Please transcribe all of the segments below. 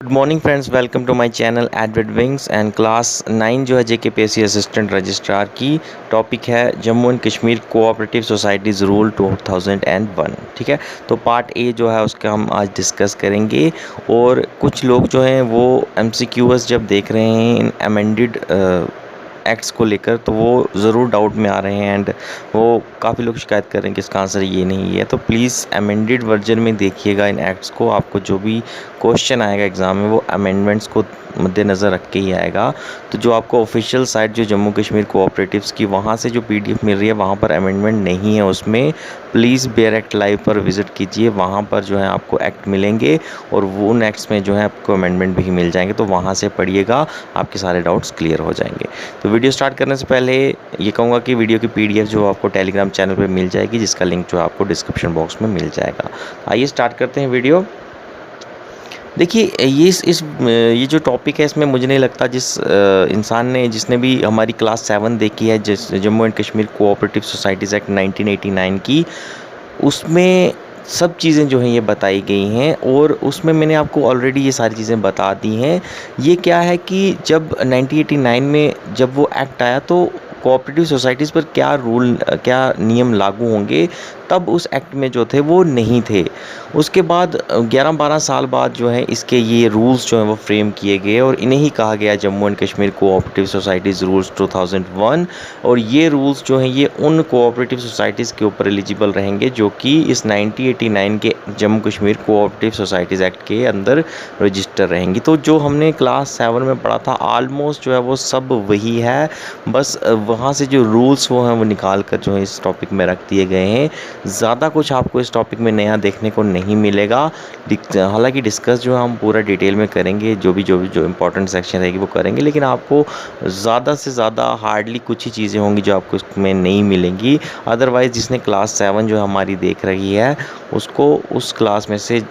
Good morning friends, welcome to my channel Edward wings and class 9 जो है JKPSC assistant registrar की topic है Jammu and Kashmir cooperative societies rule 2001। ठीक है, तो पार्ट ए जो है उसका हम आज डिस्कस करेंगे। और कुछ लोग जो हैं वो एमसीक्यूएस जब देख रहे हैं इन अमेंडेड एक्ट्स को लेकर तो वो ज़रूर डाउट में आ रहे हैं एंड वो काफ़ी लोग शिकायत कर रहे हैं कि इसका आंसर ये नहीं है। तो प्लीज़ अमेंडेड वर्जन में देखिएगा इन एक्ट्स को, आपको जो भी क्वेश्चन आएगा एग्ज़ाम में वो अमेंडमेंट्स को मद्देनज़र रख के ही आएगा। तो जो आपको ऑफिशियल साइट जो जम्मू कश्मीर कोऑपरेटिव्स की वहाँ से जो पीडीएफ मिल रही है वहाँ पर अमेंडमेंट नहीं है उसमें। प्लीज़ बेयर एक्ट लाइव पर विज़िट कीजिए, वहाँ पर जो है आपको एक्ट मिलेंगे और वो उन एक्ट्स में जो है आपको अमेंडमेंट भी मिल जाएंगे। तो वहाँ से पढ़िएगा, आपके सारे डाउट्स क्लियर हो जाएंगे। तो वीडियो स्टार्ट करने से पहले ये कहूँगा कि वीडियो की पीडीएफ जो आपको टेलीग्राम चैनल पर मिल जाएगी, जिसका लिंक जो आपको डिस्क्रिप्शन बॉक्स में मिल जाएगा। आइए स्टार्ट करते हैं वीडियो। देखिए ये जो टॉपिक है इसमें मुझे नहीं लगता इंसान ने जिसने भी हमारी क्लास 7 देखी है जिस Jammu and Kashmir cooperative societies act 1989 की, उसमें सब चीज़ें जो हैं ये बताई गई हैं और उसमें मैंने आपको ऑलरेडी ये सारी चीज़ें बता दी हैं। ये क्या है कि जब 1989 में जब वो एक्ट आया तो कोऑपरेटिव सोसाइटीज़ पर क्या नियम लागू होंगे, तब उस एक्ट में जो थे वो नहीं थे। उसके बाद 11-12 साल बाद जो है इसके ये रूल्स जो हैं वो फ्रेम किए गए और इन्हें ही कहा गया Jammu and Kashmir cooperative societies rules 2001। और ये रूल्स जो हैं ये उन कोऑपरेटिव सोसाइटीज़ के ऊपर एलिजिबल रहेंगे जो कि इस 1989 के Jammu Kashmir cooperative societies act के अंदर रजिस्टर रहेंगी। तो जो हमने क्लास 7 में पढ़ा था ऑलमोस्ट जो है वो सब वही है, बस वहाँ से जो रूल्स वो हैं वो निकाल कर जो है इस टॉपिक में रख दिए गए हैं। ज़्यादा कुछ आपको इस टॉपिक में नया देखने को नहीं मिलेगा। हालांकि डिस्कस जो है हम पूरा डिटेल में करेंगे, जो इंपॉर्टेंट सेक्शन रहेगी वो करेंगे, लेकिन आपको ज़्यादा से ज़्यादा हार्डली कुछ ही चीज़ें होंगी जो आपको इसमें नहीं मिलेंगी। अदरवाइज़ जिसने क्लास 7 जो हमारी देख रही है उसको उस क्लास में से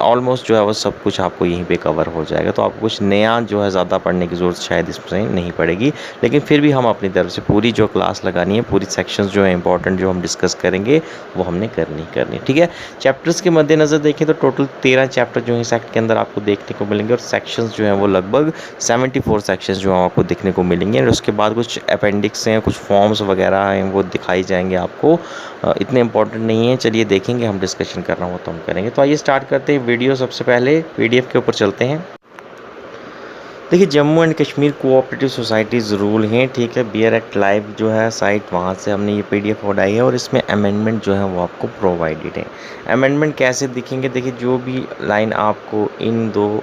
ऑलमोस्ट जो है वो सब कुछ आपको यहीं पे कवर हो जाएगा। तो आपको कुछ नया जो है ज़्यादा पढ़ने की ज़रूरत शायद इसमें नहीं पड़ेगी, लेकिन फिर भी हम अपनी तरफ से पूरी जो क्लास लगानी है, पूरी सेक्शंस जो है इंपॉर्टेंट जो हम डिस्कस करेंगे वो हमने करनी। ठीक है, चैप्टर्स के मद्देनज़र देखें तो टोटल 13 चैप्टर जो है इस एक्ट के अंदर आपको देखने को मिलेंगे और सेक्शंस जो हैं वो लगभग 74 सेक्शंस जो हैं आपको देखने को मिलेंगे। और उसके बाद कुछ अपेंडिक्स हैं, कुछ फॉर्म्स वगैरह हैं वो दिखाई जाएंगे आपको। इतने इंपॉर्टेंट नहीं है, चलिए देखेंगे, हम डिस्कशन करना हो तो हम करेंगे। तो आइए स्टार्ट करते हैं वीडियो। सबसे पहले पीडीएफ के ऊपर चलते हैं। देखिए Jammu and Kashmir cooperative societies rule हैं, ठीक है। बियर एक्ट लाइव जो है साइट, वहाँ से हमने ये पीडीएफ उठाई है और इसमें अमेंडमेंट जो है वो आपको प्रोवाइडेड है। अमेंडमेंट कैसे दिखेंगे, देखिए जो भी लाइन आपको इन दो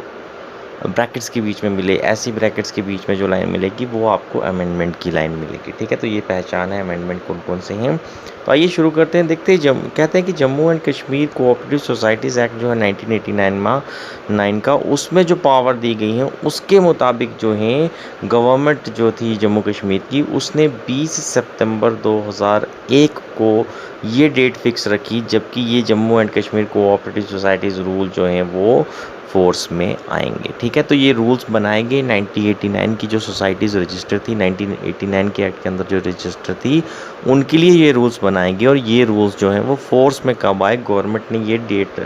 ब्रैकेट्स के बीच में मिले, ऐसी ब्रैकेट्स के बीच में जो लाइन मिलेगी वो आपको अमेंडमेंट की लाइन मिलेगी। ठीक है, तो ये पहचान है अमेंडमेंट कौन कौन से हैं। तो आइए शुरू करते हैं। देखते हैं कहते हैं कि Jammu and Kashmir cooperative societies act जो है 1989 का, उसमें जो पावर दी गई हैं उसके मुताबिक जो है गवर्नमेंट जो थी जम्मू कश्मीर की, उसने 20 सितंबर 2001 को ये डेट फिक्स रखी जबकि ये Jammu and Kashmir cooperative societies rule जो हैं वो फोर्स में आएंगे। ठीक है, तो ये रूल्स बनाए गए 1989 की जो सोसाइटीज़ रजिस्टर थी, 1989 के एक्ट के अंदर जो रजिस्टर थी उनके लिए ये रूल्स बनाएंगे। और ये रूल्स जो हैं वो फोर्स में कब आए, गवर्नमेंट ने ये डेट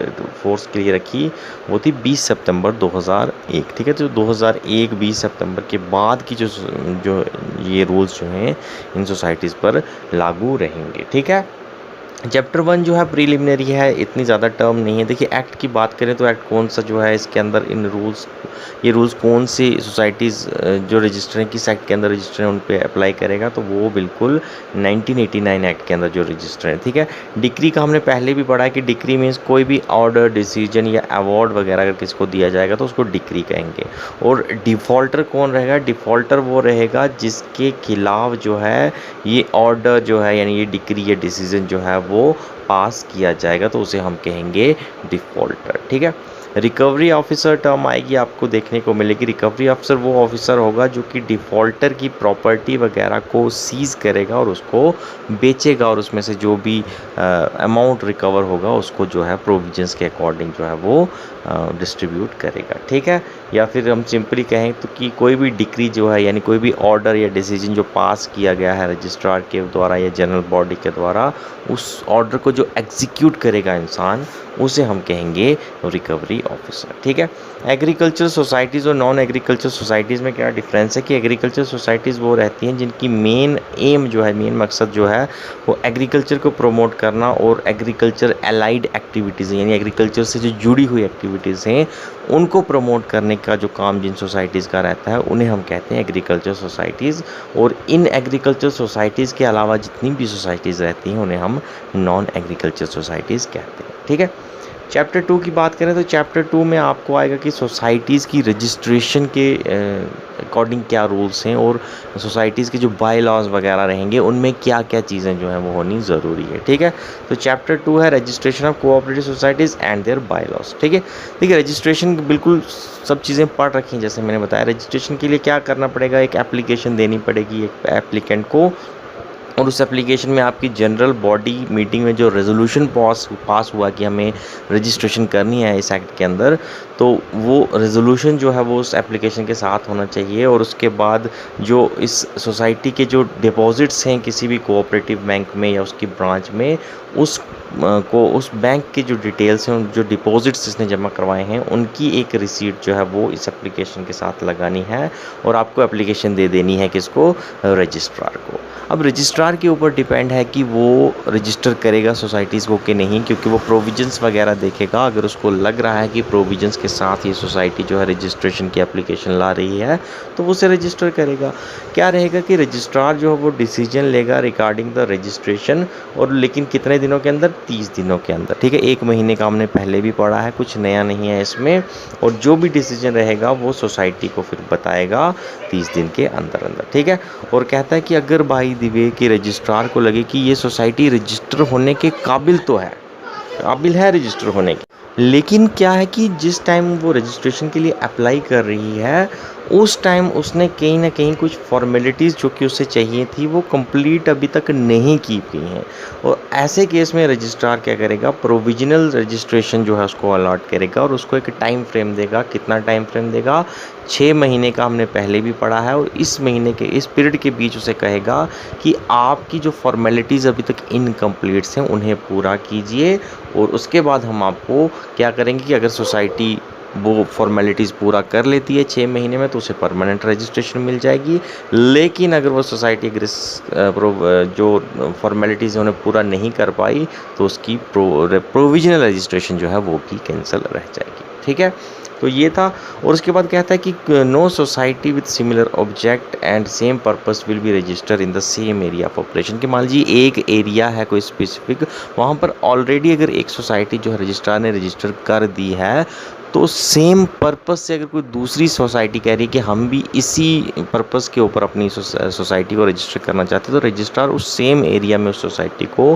फोर्स के लिए रखी, वो थी 20 सितंबर 2001। ठीक है, तो 2001 20 सितंबर के बाद की जो ये रूल्स जो हैं इन सोसाइटीज़ पर लागू रहेंगे। ठीक है, चैप्टर 1 जो है प्रीलिमिनरी है, इतनी ज़्यादा टर्म नहीं है। देखिए एक्ट की बात करें तो एक्ट कौन सा जो है इसके अंदर ये रूल्स कौन सी सोसाइटीज़ जो रजिस्टर हैं किस एक्ट के अंदर रजिस्टर हैं उन पे अप्लाई करेगा, तो वो बिल्कुल 1989 एक्ट के अंदर जो रजिस्टर है। ठीक है, डिक्री का हमने पहले भी पढ़ा है कि डिक्री मीन्स कोई भी ऑर्डर, डिसीजन या अवार्ड वगैरह अगर किसी को दिया जाएगा तो उसको डिक्री कहेंगे। और डिफ़ॉल्टर कौन रहेगा, डिफ़ॉल्टर वो रहेगा जिसके खिलाफ जो है ये ऑर्डर जो है यानी ये डिक्री या डिसीजन जो है वो पास किया जाएगा, तो उसे हम कहेंगे डिफ़ॉल्टर। ठीक है, रिकवरी ऑफिसर टर्म आएगी, आपको देखने को मिलेगी। रिकवरी ऑफिसर वो ऑफिसर होगा जो कि डिफ़ॉल्टर की प्रॉपर्टी वगैरह को सीज़ करेगा और उसको बेचेगा और उसमें से जो भी अमाउंट रिकवर होगा उसको जो है प्रोविजंस के अकॉर्डिंग जो है वो डिस्ट्रीब्यूट करेगा। ठीक है, या फिर हम सिंपली कहें तो कि कोई भी डिक्री जो है यानी कोई भी ऑर्डर या डिसीजन जो पास किया गया है रजिस्ट्रार के द्वारा या जनरल बॉडी के द्वारा, उस ऑर्डर को जो एग्जीक्यूट करेगा इंसान उसे हम कहेंगे रिकवरी ऑफिसर। ठीक है, एग्रीकल्चर सोसाइटीज़ और नॉन एग्रीकल्चर सोसाइटीज़ में क्या डिफरेंस है कि एग्रीकल्चर सोसाइटीज़ वो रहती हैं जिनकी मेन एम जो है, मेन मकसद जो है वो एग्रीकल्चर को प्रमोट करना और एग्रीकल्चर एलाइड एक्टिविटीज़ यानी एग्रीकल्चर से जो जुड़ी हुई एक्टिविटीज़ हैं उनको प्रमोट करने का जो काम जिन सोसाइटीज़ का रहता है उन्हें हम कहते हैं एग्रीकल्चर सोसाइटीज़। और इन एग्रीकल्चर सोसाइटीज़ के अलावा जितनी भी सोसाइटीज़ रहती हैं उन्हें हम नॉन एग्रीकल्चर सोसाइटीज़ कहते हैं। ठीक है, चैप्टर 2 की बात करें तो चैप्टर 2 में आपको आएगा कि सोसाइटीज़ की रजिस्ट्रेशन के अकॉर्डिंग क्या रूल्स हैं और सोसाइटीज़ के जो बाय लॉज वगैरह रहेंगे उनमें क्या क्या चीज़ें जो हैं वो होनी ज़रूरी है। ठीक है, तो चैप्टर 2 है registration of cooperative societies and their bylaws. ठीक है, देखिए रजिस्ट्रेशन बिल्कुल सब चीज़ें पढ़ रखी हैं जैसे मैंने बताया। रजिस्ट्रेशन के लिए क्या करना पड़ेगा, एक एप्लीकेशन देनी पड़ेगी एक एप्लीकेंट को, और उस एप्लीकेशन में आपकी जनरल बॉडी मीटिंग में जो रेजोल्यूशन पास हुआ कि हमें रजिस्ट्रेशन करनी है इस एक्ट के अंदर, तो वो रेजोल्यूशन जो है वो उस एप्लीकेशन के साथ होना चाहिए। और उसके बाद जो इस सोसाइटी के जो डिपॉजिट्स हैं किसी भी कोऑपरेटिव बैंक में या उसकी ब्रांच में, उस बैंक के जो डिटेल्स हैं, जो डिपॉजिट्स इसने जमा करवाए हैं, उनकी एक रिसीट जो है वो इस एप्लीकेशन के साथ लगानी है और आपको एप्लीकेशन दे देनी है किसको, रजिस्ट्रार को। अब रजिस्ट्रार के ऊपर डिपेंड है कि वो रजिस्टर करेगा सोसाइटीज़ को कि नहीं, क्योंकि वो प्रोविजंस वगैरह देखेगा। अगर उसको लग रहा है कि प्रोविजंस के साथ ये सोसाइटी जो है रजिस्ट्रेशन की एप्लीकेशन ला रही है तो वो उसे रजिस्टर करेगा। क्या रहेगा कि रजिस्ट्रार जो है वो डिसीजन लेगा रिगार्डिंग द रजिस्ट्रेशन, और लेकिन कितने दिनों के अंदर, 30 दिनों के अंदर। ठीक है, 1 महीने का हमने पहले भी पढ़ा है, कुछ नया नहीं है इसमें। और जो भी डिसीजन रहेगा वो सोसाइटी को फिर बताएगा 30 दिन के अंदर अंदर। ठीक है, और कहता है कि अगर बाई द वे कि रजिस्ट्रार को लगे कि ये सोसाइटी रजिस्टर होने के काबिल तो है, काबिल है रजिस्टर होने की, लेकिन क्या है कि जिस टाइम वो रजिस्ट्रेशन के लिए अप्लाई कर रही है उस टाइम उसने कहीं ना कहीं कुछ फॉर्मेलिटीज़ जो कि उसे चाहिए थी वो कंप्लीट अभी तक नहीं की गई हैं। और ऐसे केस में रजिस्ट्रार क्या करेगा, प्रोविजनल रजिस्ट्रेशन जो है उसको अलॉट करेगा और उसको एक टाइम फ्रेम देगा। कितना टाइम फ्रेम देगा, 6 महीने का हमने पहले भी पढ़ा है। और इस महीने के इस पीरियड के बीच उसे कहेगा कि आपकी जो फॉर्मेलिटीज़ अभी तक इनकम्प्लीट्स हैं उन्हें पूरा कीजिए। और उसके बाद हम आपको क्या करेंगे कि अगर सोसाइटी वो फॉर्मेलिटीज़ पूरा कर लेती है 6 महीने में तो उसे परमानेंट रजिस्ट्रेशन मिल जाएगी। लेकिन अगर वो सोसाइटी जो फॉर्मेलिटीज़ उन्हें पूरा नहीं कर पाई तो उसकी प्रोविजनल रजिस्ट्रेशन जो है वो भी कैंसिल रह जाएगी। ठीक है, तो ये था। और उसके बाद कहता है कि no society with similar object and same purpose will be register in the same area of operation. कि मान लीजिए एक एरिया है कोई स्पेसिफिक, वहाँ पर ऑलरेडी अगर एक सोसाइटी जो है रजिस्ट्रार ने रजिस्टर कर दी है तो सेम पर्पस से अगर कोई दूसरी सोसाइटी कह रही है कि हम भी इसी पर्पस के ऊपर अपनी सोसाइटी को रजिस्टर करना चाहते हैं तो रजिस्ट्रार उस सेम एरिया में उस सोसाइटी को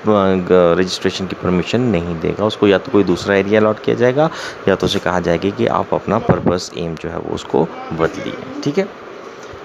रजिस्ट्रेशन की परमिशन नहीं देगा। उसको या तो कोई दूसरा एरिया अलॉट किया जाएगा या तो उसे कहा जाएगा कि आप अपना पर्पस एम जो है वो उसको बदलिए। ठीक है,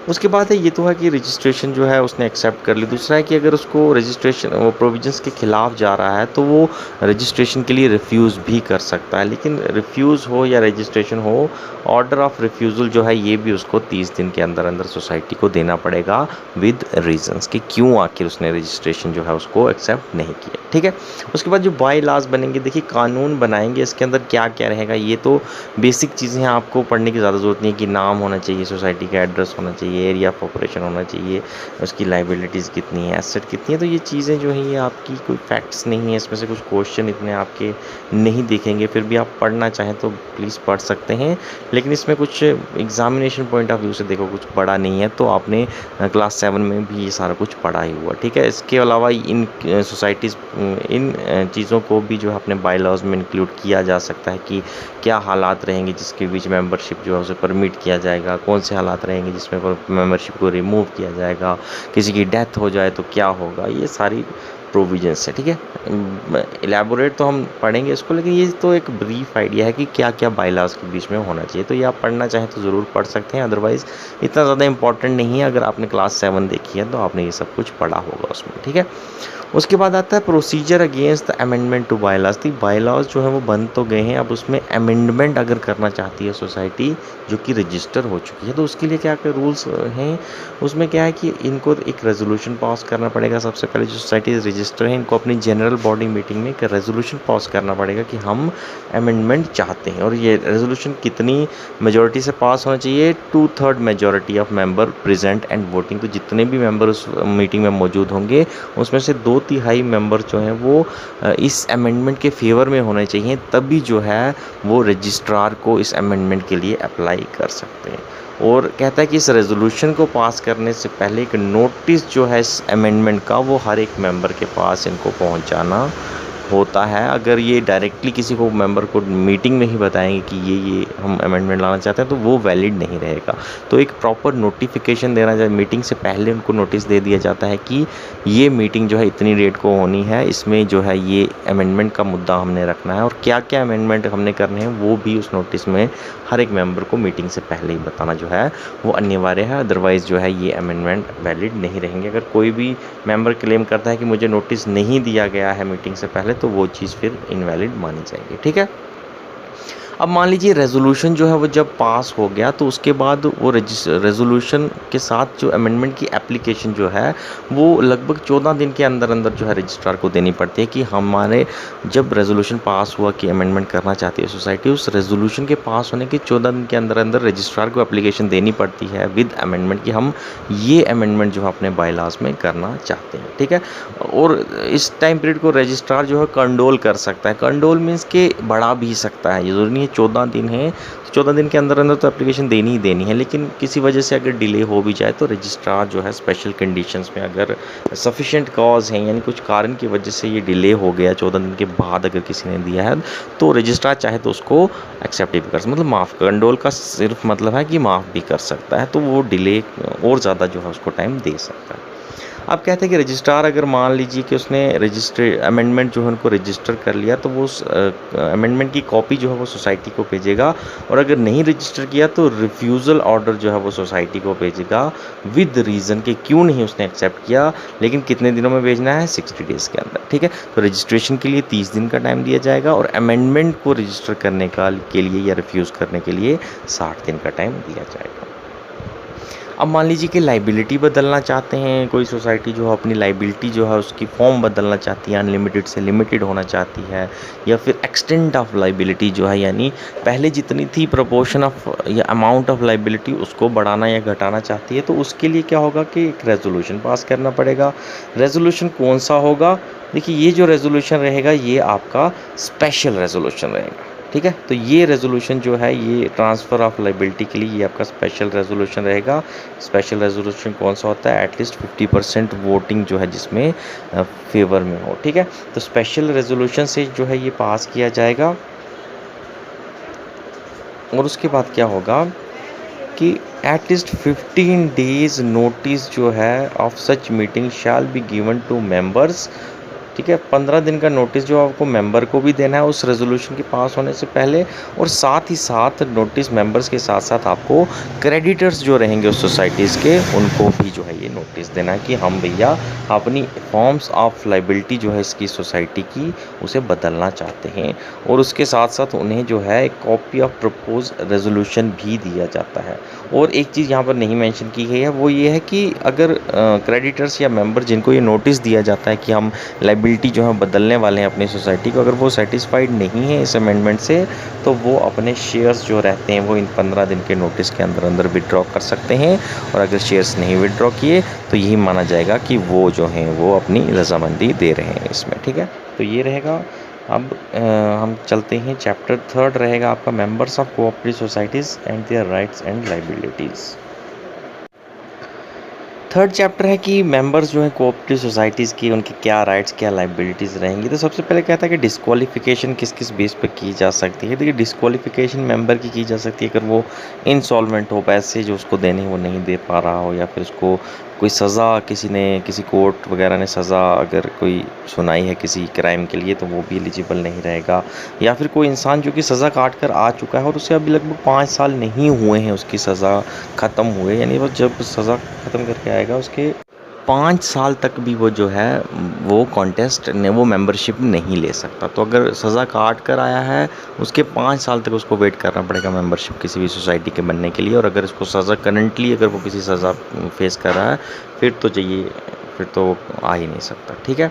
उसके बाद है ये तो है कि रजिस्ट्रेशन जो है उसने एक्सेप्ट कर ली। दूसरा है कि अगर उसको रजिस्ट्रेशन वो प्रोविजंस के ख़िलाफ़ जा रहा है तो वो रजिस्ट्रेशन के लिए रिफ्यूज़ भी कर सकता है। लेकिन रिफ्यूज़ हो या रजिस्ट्रेशन हो, ऑर्डर ऑफ रिफ्यूज़ल जो है ये भी उसको 30 दिन के अंदर अंदर सोसाइटी को देना पड़ेगा विद रीजंस कि क्यों आखिर उसने रजिस्ट्रेशन जो है उसको एक्सेप्ट नहीं किया। ठीक है, उसके बाद जो बाय लॉज बनेंगे, देखिए कानून बनाएंगे, इसके अंदर क्या क्या रहेगा ये तो बेसिक चीज़ें हैं, आपको पढ़ने की ज़्यादा ज़रूरत नहीं है कि नाम होना चाहिए, सोसाइटी का एड्रेस होना चाहिए, एरिया ऑफ ऑपरेशन होना चाहिए, उसकी लाइबिलिटीज़ कितनी है, एसेट कितनी है। तो ये चीज़ें जो हैं ये आपकी कोई फैक्ट्स नहीं है, इसमें से कुछ क्वेश्चन इतने आपके नहीं दिखेंगे। फिर भी आप पढ़ना चाहें तो प्लीज़ पढ़ सकते हैं, लेकिन इसमें कुछ एग्जामिनेशन पॉइंट ऑफ व्यू से देखो कुछ पढ़ा नहीं है तो आपने क्लास 7 में भी ये सारा कुछ पढ़ा ही हुआ। ठीक है, इसके अलावा इन सोसाइटीज़ इन चीज़ों को भी जो है अपने बाय लॉज में इंक्लूड किया जा सकता है कि क्या हालात रहेंगे जिसके बीच मेंबरशिप जो है उसे परमिट किया जाएगा, कौन से हालात रहेंगे जिसमें मेंबरशिप को रिमूव किया जाएगा, किसी की डेथ हो जाए तो क्या होगा, ये सारी प्रोविजंस है। ठीक है, एलैबोरेट तो हम पढ़ेंगे इसको, लेकिन ये तो एक ब्रीफ आइडिया है कि क्या क्या बाय लॉज के बीच में होना चाहिए। तो ये आप पढ़ना चाहें तो ज़रूर पढ़ सकते हैं, अदरवाइज़ इतना ज़्यादा इंपॉर्टेंट नहीं है। अगर आपने क्लास 7 देखी है तो आपने ये सब कुछ पढ़ा होगा उसमें। ठीक है, उसके बाद आता है procedure against the amendment to bylaws. Bylaws जो है वो बन तो गए हैं, अब उसमें अमेंडमेंट अगर करना चाहती है सोसाइटी जो कि रजिस्टर हो चुकी है तो उसके लिए क्या क्या रूल्स हैं। उसमें क्या है कि इनको एक रेजोल्यूशन पास करना पड़ेगा। सबसे पहले जो सोसाइटी रजिस्टर हैं इनको अपनी जनरल बॉडी मीटिंग में एक रेजोल्यूशन पास करना पड़ेगा कि हम अमेंडमेंट चाहते हैं। और ये रेजोल्यूशन कितनी मेजॉरिटी से पास होना चाहिए? 2/3 majority of member present and voting. तो जितने भी मेंबर उस मीटिंग में मौजूद होंगे उसमें से 2/3 मेंबर जो हैं वो इस अमेंडमेंट के फेवर में होने चाहिए, तभी जो है वो रजिस्ट्रार को इस अमेंडमेंट के लिए अप्लाई कर सकते हैं। और कहता है कि इस रेजोल्यूशन को पास करने से पहले एक नोटिस जो है इस अमेंडमेंट का वो हर एक मेंबर के पास इनको पहुंचाना होता है। अगर ये डायरेक्टली किसी को मेंबर को मीटिंग में ही बताएंगे कि ये हम अमेंडमेंट लाना चाहते हैं तो वो वैलिड नहीं रहेगा। तो एक प्रॉपर नोटिफिकेशन देना चाहिए, मीटिंग से पहले उनको नोटिस दे दिया जाता है कि ये मीटिंग जो है इतनी डेट को होनी है, इसमें जो है ये अमेंडमेंट का मुद्दा हमने रखना है और क्या क्या अमेंडमेंट हमने करने हैं वो भी उस नोटिस में हर एक मेंबर को मीटिंग से पहले ही बताना जो है वो अनिवार्य है। अदरवाइज़ जो है ये अमेंडमेंट वैलिड नहीं रहेंगे। अगर कोई भी मेंबर क्लेम करता है कि मुझे नोटिस नहीं दिया गया है मीटिंग से पहले, तो वो चीज़ फिर इनवैलिड मानी जाएगी। ठीक है। अब मान लीजिए रेजोल्यूशन जो है वो जब पास हो गया तो उसके बाद वो रेजोल्यूशन के साथ जो अमेंडमेंट की एप्लीकेशन जो है वो लगभग 14 दिन के अंदर अंदर जो है रजिस्ट्रार को देनी पड़ती है कि हमारे जब रेजोल्यूशन पास हुआ कि अमेंडमेंट करना चाहती है सोसाइटी, उस रेजोल्यूशन के पास होने के 14 दिन के अंदर अंदर रजिस्ट्रार को एप्लीकेशन देनी पड़ती है विद अमेंडमेंट कि हम ये अमेंडमेंट जो है अपने बायलॉज में करना चाहते हैं। ठीक है। और इस टाइम पीरियड को रजिस्ट्रार जो है कंडोल कर सकता है। कंडोल मीन्स के बढ़ा भी सकता है, ये ज़रूरी नहीं है 14 दिन है तो 14 दिन के अंदर अंदर तो एप्लीकेशन देनी ही देनी है, लेकिन किसी वजह से अगर डिले हो भी जाए तो रजिस्ट्रार जो है स्पेशल कंडीशंस में अगर सफिशिएंट कॉज है यानी कुछ कारण की वजह से ये डिले हो गया 14 दिन के बाद अगर किसी ने दिया है तो रजिस्ट्रार चाहे तो उसको एक्सेप्ट भी कर सकता, मतलब माफ़, कंडोल का सिर्फ मतलब है कि माफ़ भी कर सकता है, तो वो डिले और ज़्यादा जो है उसको टाइम दे सकता है। अब कहते हैं कि रजिस्ट्रार अगर मान लीजिए कि उसने रजिस्टर अमेंडमेंट जो है उनको रजिस्टर कर लिया तो वो उस अमेंडमेंट की कॉपी जो है वो सोसाइटी को भेजेगा, और अगर नहीं रजिस्टर किया तो रिफ्यूज़ल ऑर्डर जो है वो सोसाइटी को भेजेगा विद रीज़न कि क्यों नहीं उसने एक्सेप्ट किया, लेकिन कितने दिनों में भेजना है? 60 डेज़ के अंदर। ठीक है। तो रजिस्ट्रेशन के लिए 30 दिन का टाइम दिया जाएगा और अमेंडमेंट को रजिस्टर करने के लिए या रिफ्यूज़ करने के लिए 60 दिन का टाइम दिया जाएगा। अब मान लीजिए कि लाइबिलिटी बदलना चाहते हैं, कोई सोसाइटी जो है अपनी लाइबिलिटी जो है उसकी फॉर्म बदलना चाहती है, अनलिमिटेड से लिमिटेड होना चाहती है, या फिर एक्सटेंट ऑफ लाइबिलिटी जो है यानी पहले जितनी थी प्रोपोर्शन ऑफ या अमाउंट ऑफ लाइबिलिटी उसको बढ़ाना या घटाना चाहती है, तो उसके लिए क्या होगा कि एक रेजोल्यूशन पास करना पड़ेगा। रेजोल्यूशन कौन सा होगा? देखिए ये जो रेजोल्यूशन रहेगा ये आपका स्पेशल रेजोल्यूशन रहेगा। ठीक है। तो ये रेजोल्यूशन जो है ये ट्रांसफ़र ऑफ लाइबिलिटी के लिए ये आपका स्पेशल रेजोल्यूशन रहेगा। स्पेशल रेजोल्यूशन कौन सा होता है? एटलीस्ट 50% वोटिंग जो है जिसमें फेवर में हो। ठीक है। तो स्पेशल रेजोल्यूशन से जो है ये पास किया जाएगा और उसके बाद क्या होगा कि एटलीस्ट 15 डेज़ नोटिस जो है of such meeting shall be given to members. ठीक है। 15 दिन का नोटिस जो आपको मेंबर को भी देना है उस रेजोल्यूशन के पास होने से पहले, और साथ ही साथ नोटिस मेंबर्स के साथ साथ आपको क्रेडिटर्स जो रहेंगे उस सोसाइटीज़ के उनको भी जो है ये नोटिस देना है कि हम भैया अपनी फॉर्म्स ऑफ लाइबिलिटी जो है इसकी सोसाइटी की उसे बदलना चाहते हैं। और उसके साथ साथ उन्हें जो है एक कॉपी ऑफ प्रपोज रेजोल्यूशन भी दिया जाता है। और एक चीज़ यहाँ पर नहीं मेंशन की गई है वो ये है कि अगर क्रेडिटर्स या मेंबर जिनको ये नोटिस दिया जाता है कि हम लाइबिलिटी जो है बदलने वाले हैं अपनी सोसाइटी को, अगर वो सेटिस्फाइड नहीं है इस अमेंडमेंट से तो वो अपने शेयर्स जो रहते हैं वो इन 15 दिन के नोटिस के अंदर अंदर विड्रॉ कर सकते हैं। और अगर शेयर्स नहीं विड्रॉ किए तो यही माना जाएगा कि वो जो हैं वो अपनी रजामंदी दे रहे हैं इसमें। ठीक है। तो ये रहेगा। अब हम चलते हैं चैप्टर 3 रहेगा आपका members of cooperative societies and their rights and liabilities. 3rd chapter है कि मेंबर्स जो हैं कोऑपरेटिव सोसाइटीज़ की उनकी क्या राइट्स क्या लाइबिलिटीज़ रहेंगी। तो सबसे पहले कहता है कि डिस्क्वालिफिकेशन किस किस बेस पर की जा सकती है। देखिए डिस्क्वालिफिकेशन मेंबर की जा सकती है अगर वो इंसॉल्वेंट हो, पैसे जो उसको देने वो नहीं दे पा रहा हो, या फिर उसको कोई सज़ा किसी कोर्ट वगैरह ने सज़ा अगर कोई सुनाई है किसी क्राइम के लिए तो वो भी एलिजिबल नहीं रहेगा। या फिर कोई इंसान जो कि सज़ा काट कर आ चुका है और उसे अभी लगभग 5 साल नहीं हुए हैं उसकी सज़ा ख़त्म हुए, यानी वो जब सज़ा ख़त्म करके आएगा उसके 5 साल तक भी वो जो है वो कॉन्टेस्ट ने वो मेंबरशिप नहीं ले सकता। तो अगर सज़ा काट कर आया है उसके 5 साल तक उसको वेट करना पड़ेगा मेंबरशिप किसी भी सोसाइटी के बनने के लिए। और अगर इसको सज़ा करंटली अगर वो किसी सज़ा फेस कर रहा है फिर तो चाहिए फिर तो आ ही नहीं सकता। ठीक है,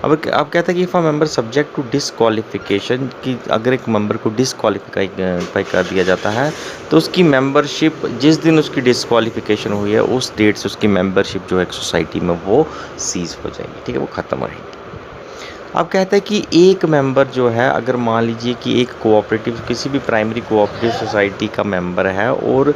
अब कहता है कि if a member subject to disqualification, कि अगर एक मेंबर को डिसक्वालीफाई कर दिया जाता है तो उसकी मेंबरशिप, जिस दिन उसकी डिसक्वालिफिकेशन हुई है उस डेट से उसकी मेंबरशिप जो है एक सोसाइटी में वो सीज़ हो जाएगी। ठीक है, वो ख़त्म हो रहेगी। अब कहता है कि एक मेंबर जो है, अगर मान लीजिए कि एक कोऑपरेटिव, किसी भी प्राइमरी कोऑपरेटिव सोसाइटी का मेंबर है और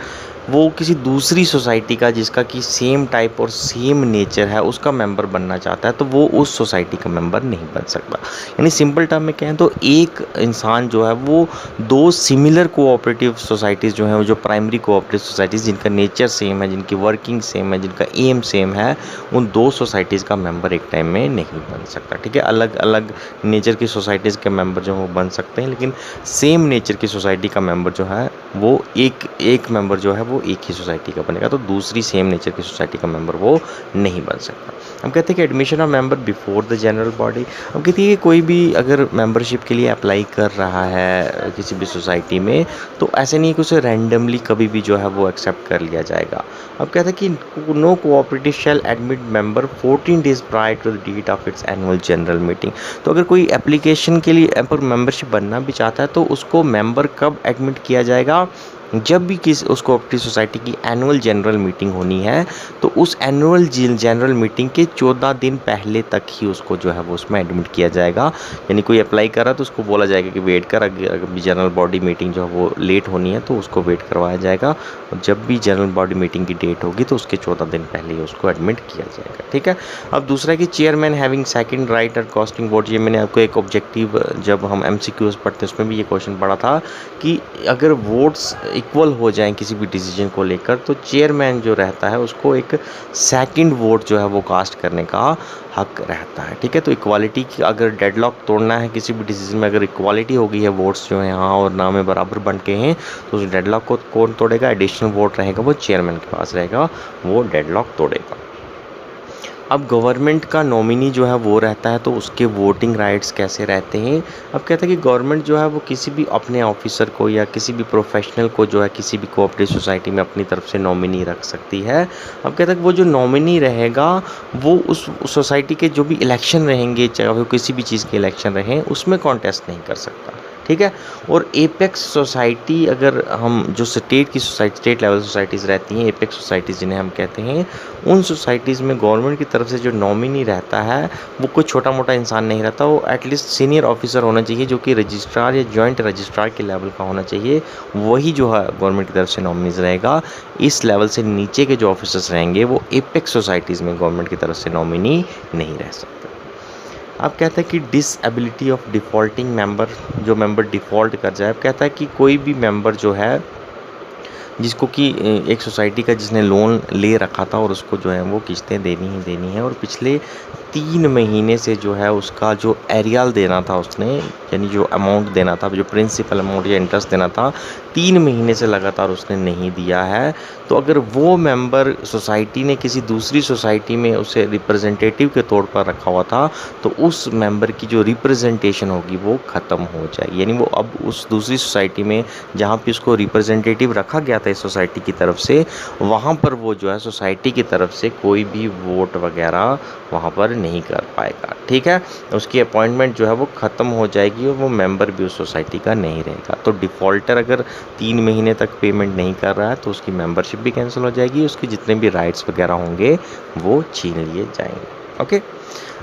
वो किसी दूसरी सोसाइटी का जिसका कि सेम टाइप और सेम नेचर है उसका मेंबर बनना चाहता है, तो वो उस सोसाइटी का मेंबर नहीं बन सकता। यानी सिंपल टर्म में कहें तो एक इंसान जो है वो दो सिमिलर कोऑपरेटिव सोसाइटीज़ जो हैं, वो जो प्राइमरी कोऑपरेटिव सोसाइटीज़ जिनका नेचर सेम है, जिनकी वर्किंग सेम है, जिनका एम सेम है, उन दो सोसाइटीज़ का मेंबर एक टाइम में नहीं बन सकता। ठीक है, अलग अलग नेचर की सोसाइटीज़ के मेंबर जो हैं वो बन सकते हैं, लेकिन सेम नेचर की सोसाइटी का मेंबर जो है वो एक मेंबर जो है वो एक ही सोसाइटी का बनेगा, तो दूसरी सेम नेचर की सोसाइटी का मेंबर वो नहीं बन सकता। हम कहते हैं कि admission of member before the general body. हम कहते हैं कि कोई भी अगर मेंबरशिप के लिए अप्लाई कर रहा है किसी भी सोसाइटी में, तो ऐसे नहीं कि उसे रैंडमली कभी भी जो है वो एक्सेप्ट कर लिया जाएगा। अब कहते हैं कि no cooperative shall admit member 14 days prior to the date of its annual general meeting. तो अगर कोई एप्लीकेशन के लिए मेंबरशिप बनना भी चाहता है तो उसको मेंबर कब एडमिट किया जाएगा, जब भी उस कोऑपरेटिव सोसाइटी की एनुअल जनरल मीटिंग होनी है, तो उस एनुअल जनरल मीटिंग के 14 दिन पहले तक ही उसको जो है वो उसमें एडमिट किया जाएगा। यानी कोई अप्लाई कर रहा है तो उसको बोला जाएगा कि वेट कर, अगर जनरल बॉडी मीटिंग जो है वो लेट होनी है तो उसको वेट करवाया जाएगा, और जब भी जनरल बॉडी मीटिंग की डेट होगी तो उसके 14 दिन पहले ही उसको एडमिट किया जाएगा। ठीक है, अब दूसरा कि चेयरमैन हैविंग सेकंड राइट और कास्टिंग वोट। ये मैंने आपको एक ऑब्जेक्टिव, जब हम MCQs पढ़ते हैं उसमें भी ये क्वेश्चन पढ़ा था कि अगर वोट्स इक्वल हो जाएं किसी भी डिसीजन को लेकर, तो चेयरमैन जो रहता है उसको एक सेकंड वोट जो है वो कास्ट करने का हक रहता है। ठीक है, तो इक्वालिटी की अगर डेडलॉक तोड़ना है किसी भी डिसीजन में, अगर इक्वालिटी हो गई है, वोट्स जो है हाँ और ना में बराबर बन के हैं, तो उस डेडलॉक को कौन तोड़ेगा, एडिशनल वोट रहेगा वो चेयरमैन के पास रहेगा, वो डेडलॉक तोड़ेगा। अब गवर्नमेंट का नॉमिनी जो है वो रहता है, तो उसके वोटिंग राइट्स कैसे रहते हैं। अब कहते हैं कि गवर्नमेंट जो है वो किसी भी अपने ऑफिसर को या किसी भी प्रोफेशनल को जो है किसी भी कोऑपरेटिव सोसाइटी में अपनी तरफ से नॉमिनी रख सकती है। अब कहते हैं कि वो जो नॉमिनी रहेगा वो उस सोसाइटी के जो भी इलेक्शन रहेंगे, चाहे वो किसी भी चीज़ के इलेक्शन रहें, उसमें कॉन्टेस्ट नहीं कर सकता। ठीक है, और एपेक्स सोसाइटी, अगर हम जो स्टेट की सोसाइटी, स्टेट लेवल सोसाइटीज़ रहती हैं, एपेक्स सोसाइटीज़ जिन्हें हम कहते हैं, उन सोसाइटीज़ में गवर्नमेंट की तरफ से जो नॉमिनी रहता है वो कोई छोटा मोटा इंसान नहीं रहता, वो एटलीस्ट सीनियर ऑफिसर होना चाहिए जो कि रजिस्ट्रार या जॉइंट रजिस्ट्रार के लेवल का होना चाहिए, वही जो है गवर्नमेंट की तरफ से नॉमिनीज रहेगा। इस लेवल से नीचे के जो ऑफिसर्स रहेंगे वो एपेक्स सोसाइटीज़ में गवर्नमेंट की तरफ से नॉमिनी नहीं रह सकते। अब कहता है कि डिसएबिलिटी ऑफ डिफ़ॉल्टिंग मेंबर, जो मेंबर डिफ़ॉल्ट कर जाए। अब कहता है कि कोई भी मेंबर जो है जिसको कि एक सोसाइटी का जिसने लोन ले रखा था और उसको जो है वो किस्तें देनी ही देनी है, और पिछले 3 महीने से जो है उसका जो एरियल देना था उसने, यानी जो अमाउंट देना था, जो प्रिंसिपल अमाउंट या इंटरेस्ट देना था, 3 महीने से लगातार उसने नहीं दिया है, तो अगर वो मेंबर सोसाइटी ने किसी दूसरी सोसाइटी में उसे रिप्रेजेंटेटिव के तौर पर रखा हुआ था, तो उस मेंबर की जो रिप्रेजेंटेशन होगी वो ख़त्म हो जाएगी। यानी वो अब उस दूसरी सोसाइटी में जहाँ पे उसको रिप्रेजेंटेटिव रखा गया था इस सोसाइटी की तरफ से, वहाँ पर वो जो है सोसाइटी की तरफ से कोई भी वोट वगैरह वहाँ पर नहीं कर पाएगा। ठीक है, उसकी अपॉइंटमेंट जो है वो ख़त्म हो जाएगी और वो मेंबर भी उस सोसाइटी का नहीं रहेगा। तो डिफ़ॉल्टर अगर 3 महीने तक पेमेंट नहीं कर रहा है तो उसकी मेंबरशिप भी कैंसिल हो जाएगी, उसके जितने भी राइट्स वगैरह होंगे वो छीन लिए जाएंगे। ओके,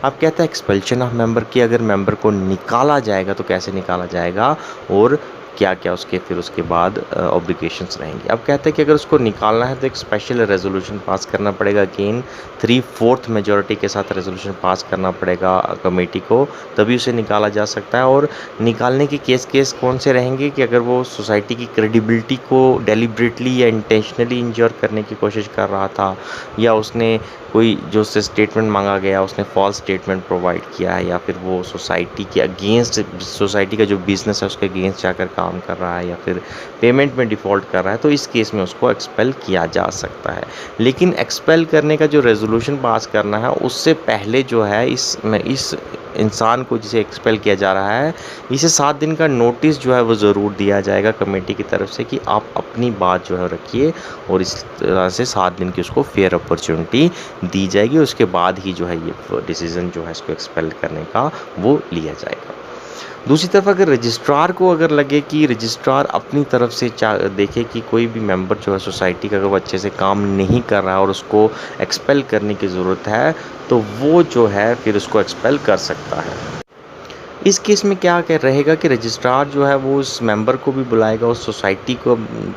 अब कहता है एक्सपल्शन ऑफ मेंबर की, अगर मेंबर को निकाला जाएगा तो कैसे निकाला जाएगा और क्या क्या उसके फिर उसके बाद ऑब्लिगेशंस रहेंगे। अब कहते हैं कि अगर उसको निकालना है तो एक स्पेशल रेजोल्यूशन पास करना पड़ेगा, अगेन 3/4 मेजॉरिटी के साथ रेजोल्यूशन पास करना पड़ेगा कमेटी को, तभी उसे निकाला जा सकता है। और निकालने के केस कौन से रहेंगे कि अगर वो सोसाइटी की क्रेडिबिलिटी को डेलिबरेटली या इंटेंशनली इंजोर करने की कोशिश कर रहा था, या उसने कोई जो उससे स्टेटमेंट मांगा गया उसने फॉल्स स्टेटमेंट प्रोवाइड किया है, या फिर वो सोसाइटी के अगेंस्ट, सोसाइटी का जो बिजनेस है उसके अगेंस्ट जाकर काम कर रहा है या फिर पेमेंट में डिफ़ॉल्ट कर रहा है, तो इस केस में उसको एक्सपेल किया जा सकता है। लेकिन एक्सपेल करने का जो रेज़ोल्यूशन पास करना है, उससे पहले जो है इस इंसान को जिसे एक्सपेल किया जा रहा है, इसे 7 दिन का नोटिस जो है वो ज़रूर दिया जाएगा कमेटी की तरफ से कि आप अपनी बात जो है रखिए, और इस तरह से 7 दिन की उसको फेयर अपॉर्चुनिटी दी जाएगी। उसके बाद ही जो है ये डिसीज़न जो है इसको एक्सपेल करने का वो लिया जाएगा। दूसरी तरफ अगर रजिस्ट्रार को अगर लगे कि रजिस्ट्रार अपनी तरफ से देखे कि कोई भी मेंबर जो है सोसाइटी का अगर वो अच्छे से काम नहीं कर रहा है और उसको एक्सपेल करने की ज़रूरत है, तो वो जो है फिर उसको एक्सपेल कर सकता है। इस केस में क्या रहेगा कि रजिस्ट्रार जो है वो उस मेंबर को भी बुलाएगा, उस सोसाइटी को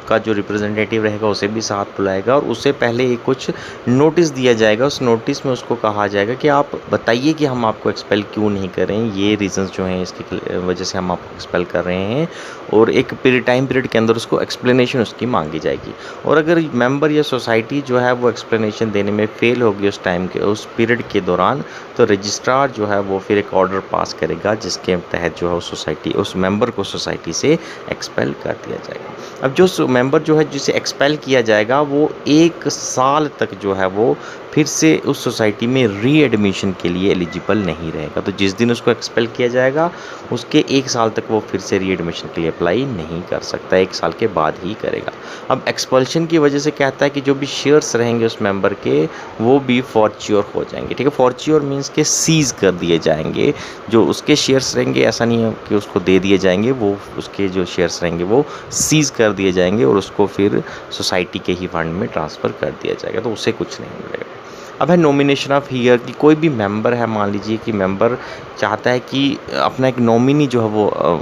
का जो रिप्रेजेंटेटिव रहेगा उसे भी साथ बुलाएगा, और उससे पहले एक कुछ नोटिस दिया जाएगा। उस नोटिस में उसको कहा जाएगा कि आप बताइए कि हम आपको एक्सपेल क्यों नहीं कर रहे हैं, ये रीज़न्स जो हैं इसकी वजह से हम आपको एक्सपेल कर रहे हैं, और एक टाइम पीरियड के अंदर उसको एक्सप्लेनेशन उसकी मांगी जाएगी। और अगर मेंबर या सोसाइटी जो है वो एक्सप्लेनेशन देने में फेल होगी उस पीरियड के दौरान, तो रजिस्ट्रार जो है वो फिर एक ऑर्डर पास करेगा जिसके तहत जो है उस मेंबर को सोसाइटी से एक्सपेल कर दिया जाएगा। अब जो मेंबर जो है जिसे एक्सपेल किया जाएगा, वो 1 साल तक जो है वो फिर से उस सोसाइटी में रीएडमिशन के लिए एलिजिबल नहीं रहेगा। तो जिस दिन उसको एक्सपेल किया जाएगा, उसके 1 साल तक वो फिर से रीएडमिशन के लिए अप्लाई नहीं कर सकता, 1 साल के बाद ही करेगा। अब एक्सपल्शन की वजह से कहता है कि जो भी शेयर्स रहेंगे उस मेंबर के, वो भी फॉर्च्योर हो जाएंगे। ठीक है, फॉर्च्योर मीन्स के सीज़ कर दिए जाएंगे। जो उसके शेयर्स रहेंगे, ऐसा नहीं है कि उसको दे दिए जाएंगे, वो उसके जो शेयर्स रहेंगे वो सीज़ कर दिए जाएंगे और उसको फिर सोसाइटी के ही फंड में ट्रांसफ़र कर दिया जाएगा, तो उसे कुछ नहीं मिलेगा। अब है नॉमिनेशन ऑफ ईयर की, कोई भी मेंबर है, मान लीजिए कि मेंबर चाहता है कि अपना एक नॉमिनी जो है वो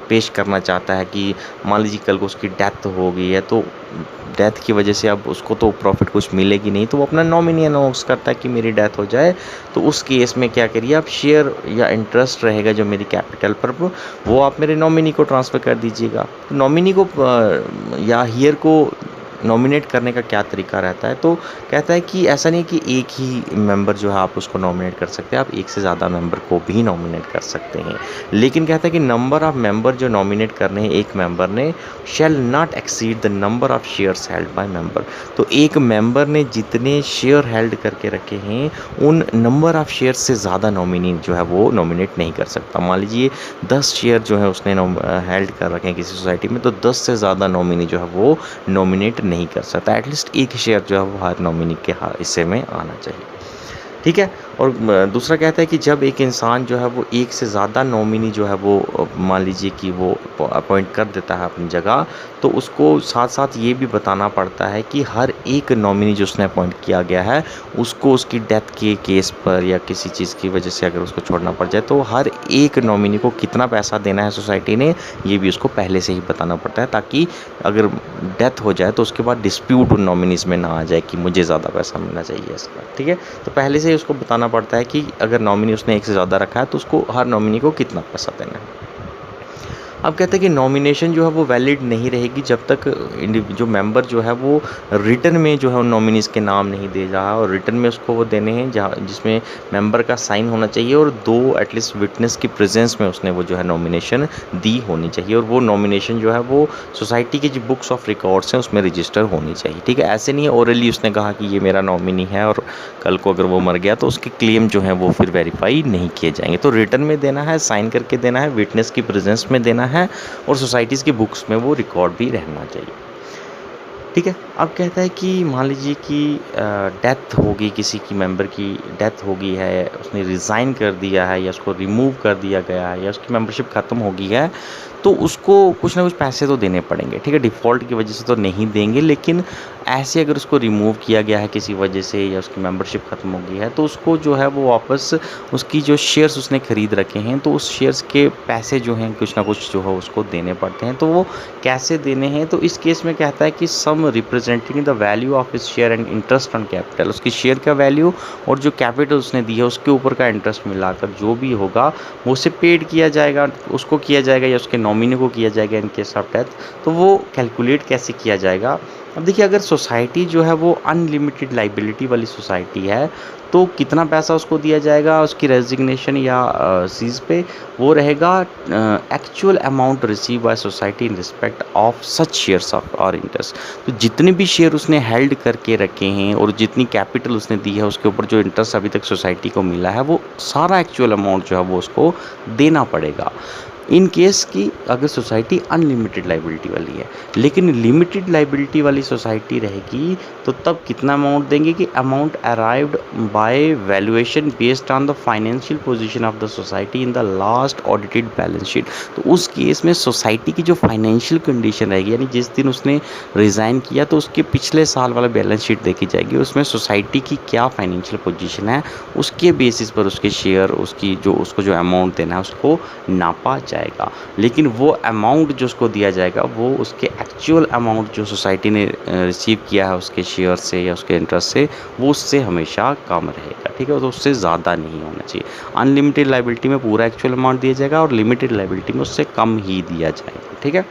पेश करना चाहता है कि मान लीजिए कल को उसकी डेथ हो गई है, तो डेथ की वजह से अब उसको तो प्रॉफिट कुछ मिलेगी नहीं, तो वो अपना नॉमिनी अनाउंस करता है कि मेरी डेथ हो जाए। तो उस केस में क्या करिए, आप शेयर या इंटरेस्ट रहेगा जो मेरी कैपिटल पर, वो आप मेरे नॉमिनी को ट्रांसफ़र कर दीजिएगा। तो नॉमिनी को या हीयर को नॉमिनेट करने का क्या तरीका रहता है, तो कहता है कि ऐसा नहीं कि एक ही मेंबर जो है आप उसको नॉमिनेट कर सकते हैं, आप एक से ज़्यादा मेंबर को भी नॉमिनेट कर सकते हैं। लेकिन कहता है कि नंबर ऑफ़ मेंबर जो नॉमिनेट करने हैं एक मेंबर ने, shall not exceed the number of shares held by member. तो एक मेंबर ने जितने शेयर हेल्ड करके रखे हैं, उन नंबर ऑफ़ शेयर्स से ज़्यादा नॉमिनी जो है वो नॉमिनेट नहीं कर सकता। मान लीजिए 10 शेयर जो है उसने हेल्ड कर रखे हैं किसी सोसाइटी में, तो 10 से ज़्यादा नॉमिनी जो है वो नॉमिनेट नहीं कर सकता। एटलीस्ट एक शेयर जो है वो हर नॉमिनी के हिस्से में आना चाहिए। ठीक है, और दूसरा कहता है कि जब एक इंसान जो है वो एक से ज़्यादा नॉमिनी जो है वो मान लीजिए कि वो अपॉइंट कर देता है अपनी जगह, तो उसको साथ साथ ये भी बताना पड़ता है कि हर एक नॉमिनी जो उसने अपॉइंट किया गया है, उसको उसकी डेथ के केस पर या किसी चीज़ की वजह से अगर उसको छोड़ना पड़ जाए, तो हर एक नॉमिनी को कितना पैसा देना है सोसाइटी ने, ये भी उसको पहले से ही बताना पड़ता है, ताकि अगर डेथ हो जाए तो उसके बाद डिस्प्यूट उन नॉमिनीज़ में ना आ जाए कि मुझे ज़्यादा पैसा मिलना चाहिए इसका। ठीक है, तो पहले से ही उसको बताना पड़ता है कि अगर नॉमिनी उसने एक से ज़्यादा रखा है तो उसको हर नॉमिनी को कितना पैसा देना है। अब कहते हैं कि नॉमिनेशन जो है वो वैलिड नहीं रहेगी जब तक जो मेंबर जो है वो रिटन में जो है उन नॉमिनीज़ के नाम नहीं दे रहा, और रिटन में उसको वो देने हैं जहाँ जिसमें मेंबर का साइन होना चाहिए और 2 एटलीस्ट विटनेस की प्रेजेंस में उसने वो जो है नॉमिनेशन दी होनी चाहिए, और वो नॉमिनेशन जो है वो सोसाइटी की जो बुक्स ऑफ रिकॉर्ड्स हैं उसमें रजिस्टर होनी चाहिए। ठीक है, ऐसे नहीं है ओरली उसने कहा कि ये मेरा नॉमिनी है और कल को अगर वो मर गया तो उसके क्लेम जो है वो फिर वेरीफाई नहीं किए जाएंगे। तो रिटन में देना है, साइन करके देना है, विटनेस की प्रेजेंस में देना है, और सोसाइटीज़ की बुक्स में वो रिकॉर्ड भी रहना चाहिए। ठीक है, अब कहता है कि मान लीजिए कि डेथ होगी, किसी की मेंबर की डेथ हो गई है, उसने रिज़ाइन कर दिया है या उसको रिमूव कर दिया गया है या उसकी मेंबरशिप ख़त्म हो गई है, तो उसको कुछ ना कुछ पैसे तो देने पड़ेंगे। ठीक है, डिफ़ॉल्ट की वजह से तो नहीं देंगे, लेकिन ऐसे अगर उसको रिमूव किया गया है किसी वजह से या उसकी मेंबरशिप ख़त्म हो गई है, तो उसको जो है वो वापस उसकी जो शेयर्स उसने ख़रीद रखे हैं, तो उस शेयर्स के पैसे जो हैं कुछ ना कुछ जो है उसको देने पड़ते हैं। तो वो कैसे देने हैं, तो इस केस में कहता है कि sum representing the value of his share and interest on capital, उसकी शेयर का वैल्यू और जो कैपिटल उसने दी है उसके ऊपर का इंटरेस्ट मिलाकर जो भी होगा वो उसे पेड किया जाएगा, उसको किया जाएगा या उसके नॉमिनी को किया जाएगा इन केस ऑफ डेथ। तो वो कैलकुलेट कैसे किया जाएगा, अब देखिए, अगर सोसाइटी जो है वो अनलिमिटेड लाइबिलिटी वाली सोसाइटी है, तो कितना पैसा उसको दिया जाएगा उसकी रेजिग्नेशन या चीज़ पे, वो रहेगा actual amount receive by society in respect of such shares of और इंटरेस्ट। तो जितने भी शेयर उसने हेल्ड करके रखे हैं और जितनी कैपिटल उसने दी है उसके ऊपर जो इंटरेस्ट अभी तक सोसाइटी को मिला है, वो सारा एक्चुअल अमाउंट जो है वो उसको देना पड़ेगा। इन केस कि अगर सोसाइटी अनलिमिटेड लाइबिलिटी वाली है, लेकिन लिमिटेड लाइबिलिटी वाली सोसाइटी रहेगी, तो तब कितना अमाउंट देंगे कि amount arrived by valuation based on the financial position of the society in the last audited balance sheet. तो उस केस में सोसाइटी की जो फाइनेंशियल कंडीशन रहेगी, यानी जिस दिन उसने रिज़ाइन किया तो उसके पिछले साल वाला बैलेंस शीट देखी जाएगी, उसमें सोसाइटी की क्या फाइनेंशियल पोजीशन है, उसके बेसिस पर उसके शेयर, उसकी जो उसको जो अमाउंट देना है उसको नापा जाएगा। लेकिन वो अमाउंट जो उसको दिया जाएगा वो उसके एक्चुअल अमाउंट जो सोसाइटी ने रिसीव किया है उसके शेयर से या उसके इंटरेस्ट से, वो उससे हमेशा कम रहेगा, ठीक है। तो उससे ज़्यादा नहीं होना चाहिए। अनलिमिटेड लाइबिलिटी में पूरा एक्चुअल अमाउंट दिया जाएगा और लिमिटेड लाइबिलिटी में उससे कम ही दिया जाएगा, ठीक है।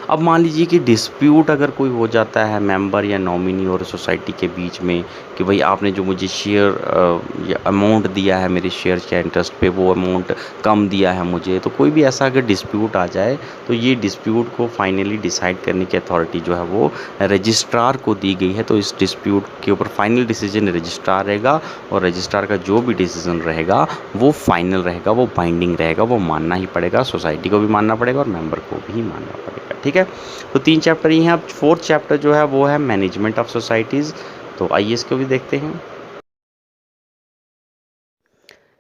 अब मान लीजिए कि डिस्प्यूट अगर कोई हो जाता है मेंबर या नॉमिनी और सोसाइटी के बीच में, कि भाई आपने जो मुझे शेयर या अमाउंट दिया है मेरे शेयर या इंटरेस्ट पे, वो अमाउंट कम दिया है मुझे, तो कोई भी ऐसा अगर डिस्प्यूट आ जाए, तो ये डिस्प्यूट को फाइनली डिसाइड करने की अथॉरिटी जो है वो रजिस्ट्रार को दी गई है। तो इस डिस्प्यूट के ऊपर फाइनल डिसीजन रजिस्ट्रार रहेगा, और रजिस्ट्रार का जो भी डिसीजन रहेगा वो फाइनल रहेगा, वो बाइंडिंग रहेगा, वो मानना ही पड़ेगा, सोसाइटी को भी मानना पड़ेगा और मेंबर को भी मानना पड़ेगा, ठीक है। तो 3 चैप्टर ये हैं। अब 4th चैप्टर जो है वो है मैनेजमेंट ऑफ सोसाइटीज़। तो आइए इसको भी देखते हैं।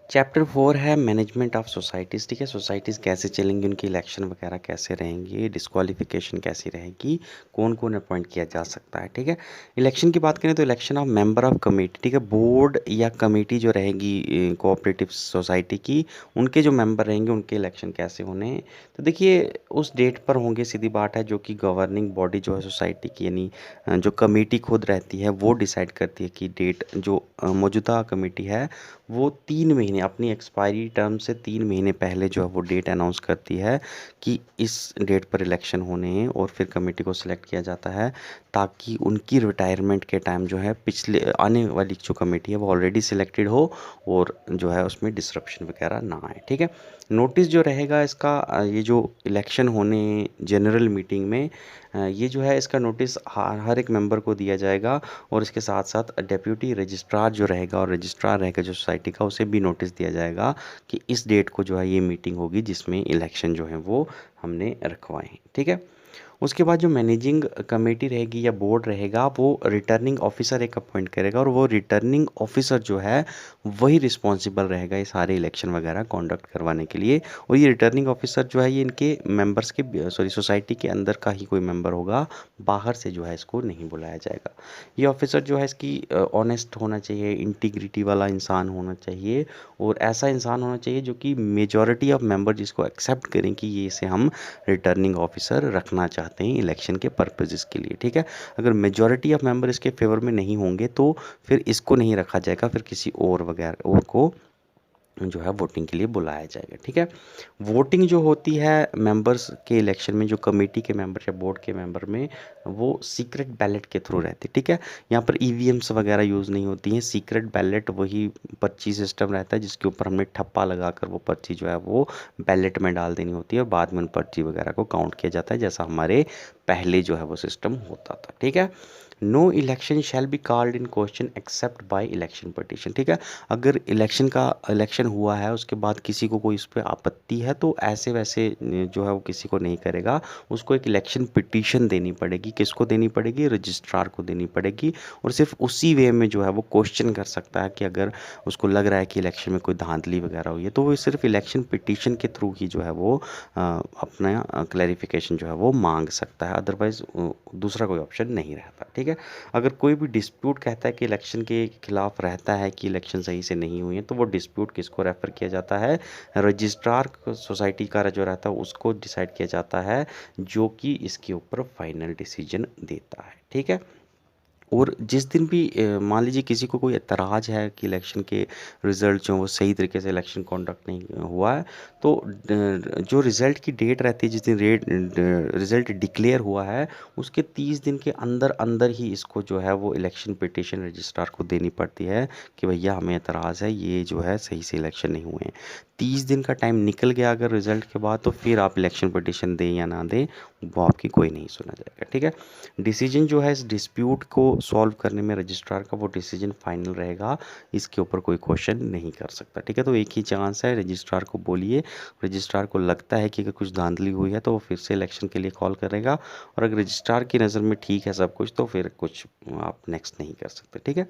चैप्टर 4 है मैनेजमेंट ऑफ सोसाइटीज़, ठीक है। सोसाइटीज़ कैसे चलेंगी, उनकी इलेक्शन वगैरह कैसे रहेंगी, डिस्क्वालिफिकेशन कैसी रहेगी, कौन कौन अपॉइंट किया जा सकता है, ठीक है। इलेक्शन की बात करें तो election of member of committee, ठीक है। बोर्ड या कमेटी जो रहेगी कोऑपरेटिव सोसाइटी की, उनके जो मेंबर रहेंगे उनके इलेक्शन कैसे होने हैं। तो देखिए, उस डेट पर होंगे, सीधी बात है, जो कि गवर्निंग बॉडी जो है सोसाइटी की, यानी जो कमेटी खुद रहती है वो डिसाइड करती है कि डेट जो मौजूदा कमेटी है वो 3 महीने अपनी एक्सपायरी टर्म से 3 महीने पहले जो है वो डेट अनाउंस करती है कि इस डेट पर इलेक्शन होने हैं, और फिर कमेटी को सिलेक्ट किया जाता है, ताकि उनकी रिटायरमेंट के टाइम जो है पिछले आने वाली जो कमेटी है वो ऑलरेडी सिलेक्टेड हो, और जो है उसमें डिसरप्शन वगैरह ना आए, ठीक है। नोटिस जो रहेगा इसका, ये जो इलेक्शन होने जनरल मीटिंग में, ये जो है इसका नोटिस हर एक मेंबर को दिया जाएगा, और इसके साथ साथ डेप्यूटी रजिस्ट्रार जो रहेगा और रजिस्ट्रार रहेगा जो सोसाइटी का, उसे भी नोटिस दिया जाएगा कि इस डेट को जो है ये मीटिंग होगी जिसमें इलेक्शन जो है वो हमने रखवाए हैं, ठीक है। उसके बाद जो मैनेजिंग कमेटी रहेगी या बोर्ड रहेगा, वो रिटर्निंग ऑफिसर एक अपॉइंट करेगा, और वो रिटर्निंग ऑफिसर जो है वही रिस्पॉन्सिबल रहेगा ये सारे इलेक्शन वगैरह कंडक्ट करवाने के लिए। और ये रिटर्निंग ऑफिसर जो है ये इनके मेंबर्स के सोसाइटी के अंदर का ही कोई मेंबर होगा, बाहर से जो है इसको नहीं बुलाया जाएगा। ये ऑफिसर जो है इसकी ऑनेस्ट होना चाहिए, इंटीग्रिटी वाला इंसान होना चाहिए, और ऐसा इंसान होना चाहिए जो कि मेजॉरिटी ऑफ मेंबर जिसको एक्सेप्ट करें कि ये इसे हम रिटर्निंग ऑफिसर रखना चाहते हैं इलेक्शन के पर्पजेज़ के लिए, ठीक है। अगर मेजॉरिटी ऑफ मेंबर इसके फेवर में नहीं होंगे तो फिर इसको नहीं रखा जाएगा, फिर किसी और वगैरह और को जो है वोटिंग के लिए बुलाया जाएगा, ठीक है। वोटिंग जो होती है मेंबर्स के इलेक्शन में, जो कमेटी के मेंबर या बोर्ड के मेंबर में, वो सीक्रेट बैलेट के थ्रू रहती है, ठीक है। यहाँ पर ईवीएम्स वगैरह यूज़ नहीं होती हैं। सीक्रेट बैलेट वही पर्ची सिस्टम रहता है जिसके ऊपर हमने ठप्पा लगाकर वो पर्ची जो है वो बैलेट में डाल देनी होती है, और बाद में उन पर्ची वगैरह को काउंट किया जाता है, जैसा हमारे पहले जो है वो सिस्टम होता था, ठीक है। No election shall be called in question except by election petition, ठीक है। अगर इलेक्शन हुआ है उसके बाद किसी को कोई इस पर आपत्ति है, तो ऐसे वैसे जो है वो किसी को नहीं करेगा, उसको एक इलेक्शन पिटीशन देनी पड़ेगी। किसको देनी पड़ेगी? रजिस्ट्रार को देनी पड़ेगी, और सिर्फ उसी वे में जो है वो क्वेश्चन कर सकता है कि अगर उसको लग रहा है कि इलेक्शन में कोई धांधली वगैरह हुई है, तो वो सिर्फ इलेक्शन पिटीशन के थ्रू ही जो है वो अपना क्लैरिफिकेशन जो है वो मांग सकता है, अदरवाइज़ दूसरा कोई ऑप्शन नहीं रहता, ठीक है। अगर कोई भी डिस्प्यूट कहता है कि इलेक्शन के खिलाफ रहता है कि इलेक्शन सही से नहीं हुई है, तो वो डिस्प्यूट किसको रेफ़र किया जाता है? रजिस्ट्रार सोसाइटी का जो रहता है उसको डिसाइड किया जाता है, जो कि इसके ऊपर फाइनल डिसीजन देता है, ठीक है। और जिस दिन भी मान लीजिए किसी को कोई एतराज़ है कि इलेक्शन के रिज़ल्ट जो हैं वो सही तरीके से इलेक्शन कंडक्ट नहीं हुआ है, तो जो रिज़ल्ट की डेट रहती है जिस दिन रिज़ल्ट डिक्लेयर हुआ है, उसके 30 दिन के अंदर अंदर ही इसको जो है वो इलेक्शन पिटिशन रजिस्ट्रार को देनी पड़ती है कि भैया हमें एतराज़ है, ये जो है सही से इलेक्शन नहीं हुए हैं। 30 दिन का टाइम निकल गया अगर रिज़ल्ट के बाद, तो फिर आप इलेक्शन पिटिशन दें या ना दें, वो आपकी कोई नहीं सुना जाएगा। ठीक है। डिसीजन जो है इस डिस्प्यूट को सॉल्व करने में रजिस्ट्रार का वो डिसीजन फाइनल रहेगा, इसके ऊपर कोई क्वेश्चन नहीं कर सकता। ठीक है। तो एक ही चांस है, रजिस्ट्रार को बोलिए, रजिस्ट्रार को लगता है कि अगर कुछ धांधली हुई है तो वो फिर से इलेक्शन के लिए कॉल करेगा, और अगर रजिस्ट्रार की नज़र में ठीक है सब कुछ, तो फिर कुछ आप नेक्स्ट नहीं कर सकते। ठीक है।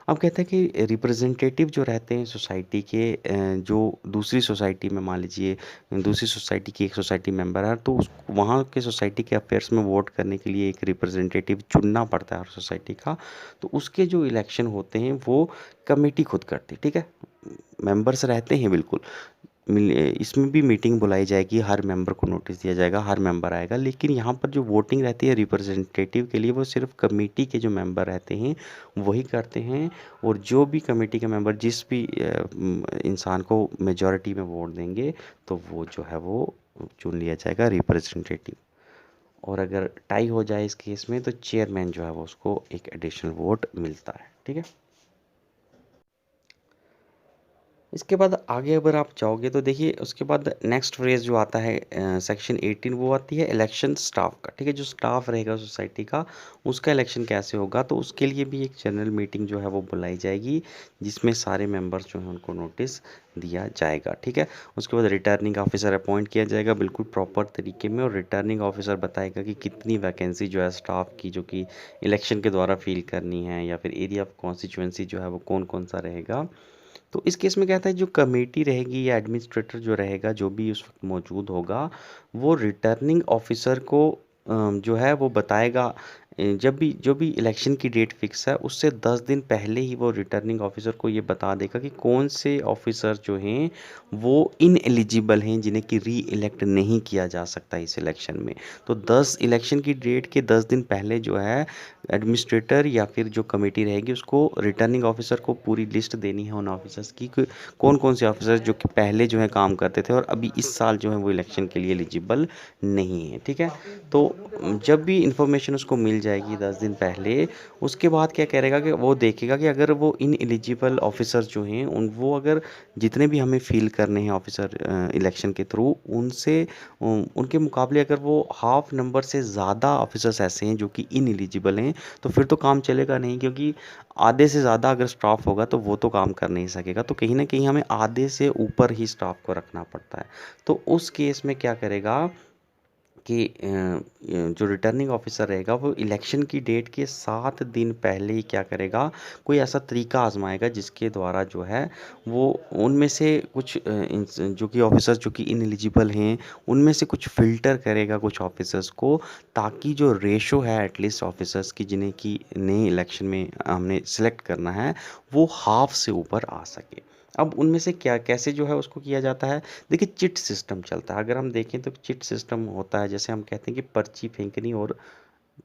अब कहते हैं कि रिप्रेजेंटेटिव जो रहते हैं सोसाइटी के, जो दूसरी सोसाइटी में मान लीजिए दूसरी सोसाइटी की एक सोसाइटी मेंबर है, तो उस वहाँ के सोसाइटी के अफेयर्स में वोट करने के लिए एक रिप्रेजेंटेटिव चुनना पड़ता है हर सोसाइटी का। तो उसके जो इलेक्शन होते हैं वो कमेटी खुद करती है। ठीक है। मेंबर्स रहते हैं बिल्कुल, इसमें भी मीटिंग बुलाई जाएगी, हर मेंबर को नोटिस दिया जाएगा, हर मेंबर आएगा, लेकिन यहाँ पर जो वोटिंग रहती है रिप्रेजेंटेटिव के लिए, वो सिर्फ कमेटी के जो मेंबर रहते हैं वही करते हैं। और जो भी कमेटी के मेंबर जिस भी इंसान को मेजॉरिटी में वोट देंगे, तो वो जो है वो चुन लिया जाएगा रिप्रेजेंटेटिव। और अगर टाई हो जाए इस केस में, तो चेयरमैन जो है वो उसको एक एडिशनल वोट मिलता है। ठीक है। इसके बाद आगे अगर आप जाओगे तो देखिए उसके बाद नेक्स्ट फ्रेज जो आता है सेक्शन 18, वो आती है इलेक्शन स्टाफ का। ठीक है। जो स्टाफ रहेगा सोसाइटी का, उसका इलेक्शन कैसे होगा, तो उसके लिए भी एक जनरल मीटिंग जो है वो बुलाई जाएगी, जिसमें सारे मेंबर्स जो हैं उनको नोटिस दिया जाएगा। ठीक है। उसके बाद रिटर्निंग ऑफिसर अपॉइंट किया जाएगा बिल्कुल प्रॉपर तरीके में, और रिटर्निंग ऑफिसर बताएगा कि कितनी वैकेंसी जो है स्टाफ की, जो कि इलेक्शन के द्वारा फिल करनी है, या फिर एरिया ऑफ कॉन्स्टिट्यूंसी जो है वो कौन कौन सा रहेगा। तो इस केस में क्या था, जो कमेटी रहेगी या एडमिनिस्ट्रेटर जो रहेगा, जो भी उस वक्त मौजूद होगा, वो रिटर्निंग ऑफिसर को जो है वो बताएगा। जब भी जो भी इलेक्शन की डेट फिक्स है, उससे 10 दिन पहले ही वो रिटर्निंग ऑफिसर को ये बता देगा कि कौन से ऑफिसर जो हैं वो इन एलिजिबल हैं, जिन्हें कि री इलेक्ट नहीं किया जा सकता इस इलेक्शन में। तो 10 इलेक्शन की डेट के 10 दिन पहले जो है एडमिनिस्ट्रेटर या फिर जो कमेटी रहेगी, उसको रिटर्निंग ऑफिसर को पूरी लिस्ट देनी है उन ऑफिसर्स की कि कौन कौन से ऑफिसर्स जो कि पहले जो है काम करते थे और अभी इस साल जो है वो इलेक्शन के लिए एलिजिबल नहीं है। ठीक है। तो जब भी इंफॉर्मेशन उसको मिल जाएगी 10 दिन पहले, उसके बाद क्या करेगा कि वो देखेगा कि अगर वो इन एलिजिबल ऑफिसर जो हैं उन वो अगर जितने भी हमें फिल करने हैं ऑफिसर इलेक्शन के थ्रू, उनसे उनके मुकाबले अगर वो हाफ नंबर से ज़्यादा ऑफिसर्स ऐसे हैं जो कि इन एलिजिबल हैं, तो फिर तो काम चलेगा नहीं, क्योंकि आधे से ज़्यादा अगर स्टाफ होगा तो वो तो काम कर नहीं सकेगा। तो कहीं ना कहीं हमें आधे से ऊपर ही स्टाफ को रखना पड़ता है। तो उस केस में क्या करेगा कि जो रिटर्निंग ऑफिसर रहेगा वो इलेक्शन की डेट के 7 दिन पहले ही क्या करेगा, कोई ऐसा तरीका आजमाएगा जिसके द्वारा जो है वो उनमें से कुछ जो कि ऑफिसर्स जो कि इनएलिजिबल हैं, उनमें से कुछ फ़िल्टर करेगा कुछ ऑफिसर्स को, ताकि जो रेशो है एटलीस्ट ऑफिसर्स की जिन्हें कि नए इलेक्शन में हमने सेलेक्ट करना है, वो हाफ से ऊपर आ सके। अब उनमें से क्या कैसे जो है उसको किया जाता है, देखिए चिट सिस्टम चलता है। अगर हम देखें तो चिट सिस्टम होता है, जैसे हम कहते हैं कि पर्ची फेंकनी और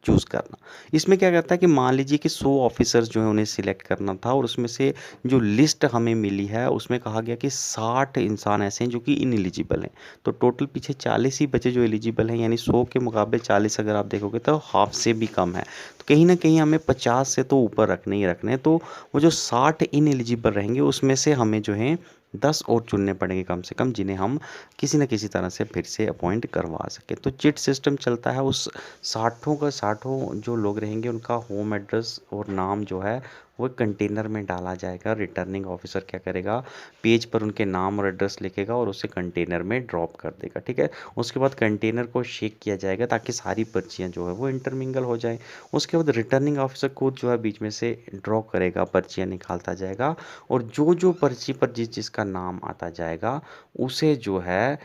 चूज़ करना। इसमें क्या करता है कि मान लीजिए कि 100 ऑफिसर्स जो हैं उन्हें सिलेक्ट करना था, और उसमें से जो लिस्ट हमें मिली है उसमें कहा गया कि 60 इंसान ऐसे हैं जो कि इनएलिजिबल हैं। तो टोटल पीछे 40 ही बचे जो एलिजिबल हैं, यानी 100 के मुकाबले 40 अगर आप देखोगे तो हाफ से भी कम है। तो कहीं ना कहीं हमें 50 से तो ऊपर रखने ही रखने हैं। तो वो जो 60 इनएलिजिबल रहेंगे उसमें से हमें जो है 10 और चुनने पड़ेंगे कम से कम, जिन्हें हम किसी न किसी तरह से फिर से अपॉइंट करवा सकें। तो चिट सिस्टम चलता है। उस 60 का 60 जो लोग रहेंगे उनका होम एड्रेस और नाम जो है वो कंटेनर में डाला जाएगा। रिटर्निंग ऑफिसर क्या करेगा, पेज पर उनके नाम और एड्रेस लिखेगा और उसे कंटेनर में ड्रॉप कर देगा। ठीक है। उसके बाद कंटेनर को शेक किया जाएगा ताकि सारी पर्चियाँ जो है वो इंटरमिंगल हो जाए। उसके बाद रिटर्निंग ऑफिसर खुद जो है बीच में से ड्रॉ करेगा, पर्चियाँ निकालता जाएगा, और जो जो पर्ची पर जिस जिसका नाम आता जाएगा उसे जो है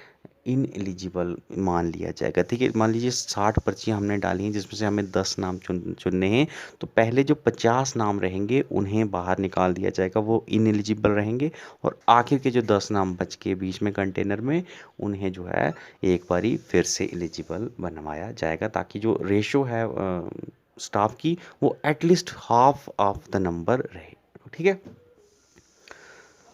इन एलिजिबल मान लिया जाएगा। ठीक है। मान लीजिए 60 पर्चियाँ हमने डाली हैं जिसमें से हमें 10 नाम चुनने हैं, तो पहले जो 50 नाम रहेंगे उन्हें बाहर निकाल दिया जाएगा, वो इन एलिजिबल रहेंगे, और आखिर के जो 10 नाम बच के बीच में कंटेनर में, उन्हें जो है एक बारी फिर से एलिजिबल बनवाया जाएगा, ताकि जो रेशो है स्टाफ की वो at least half of the number रहे। ठीक है।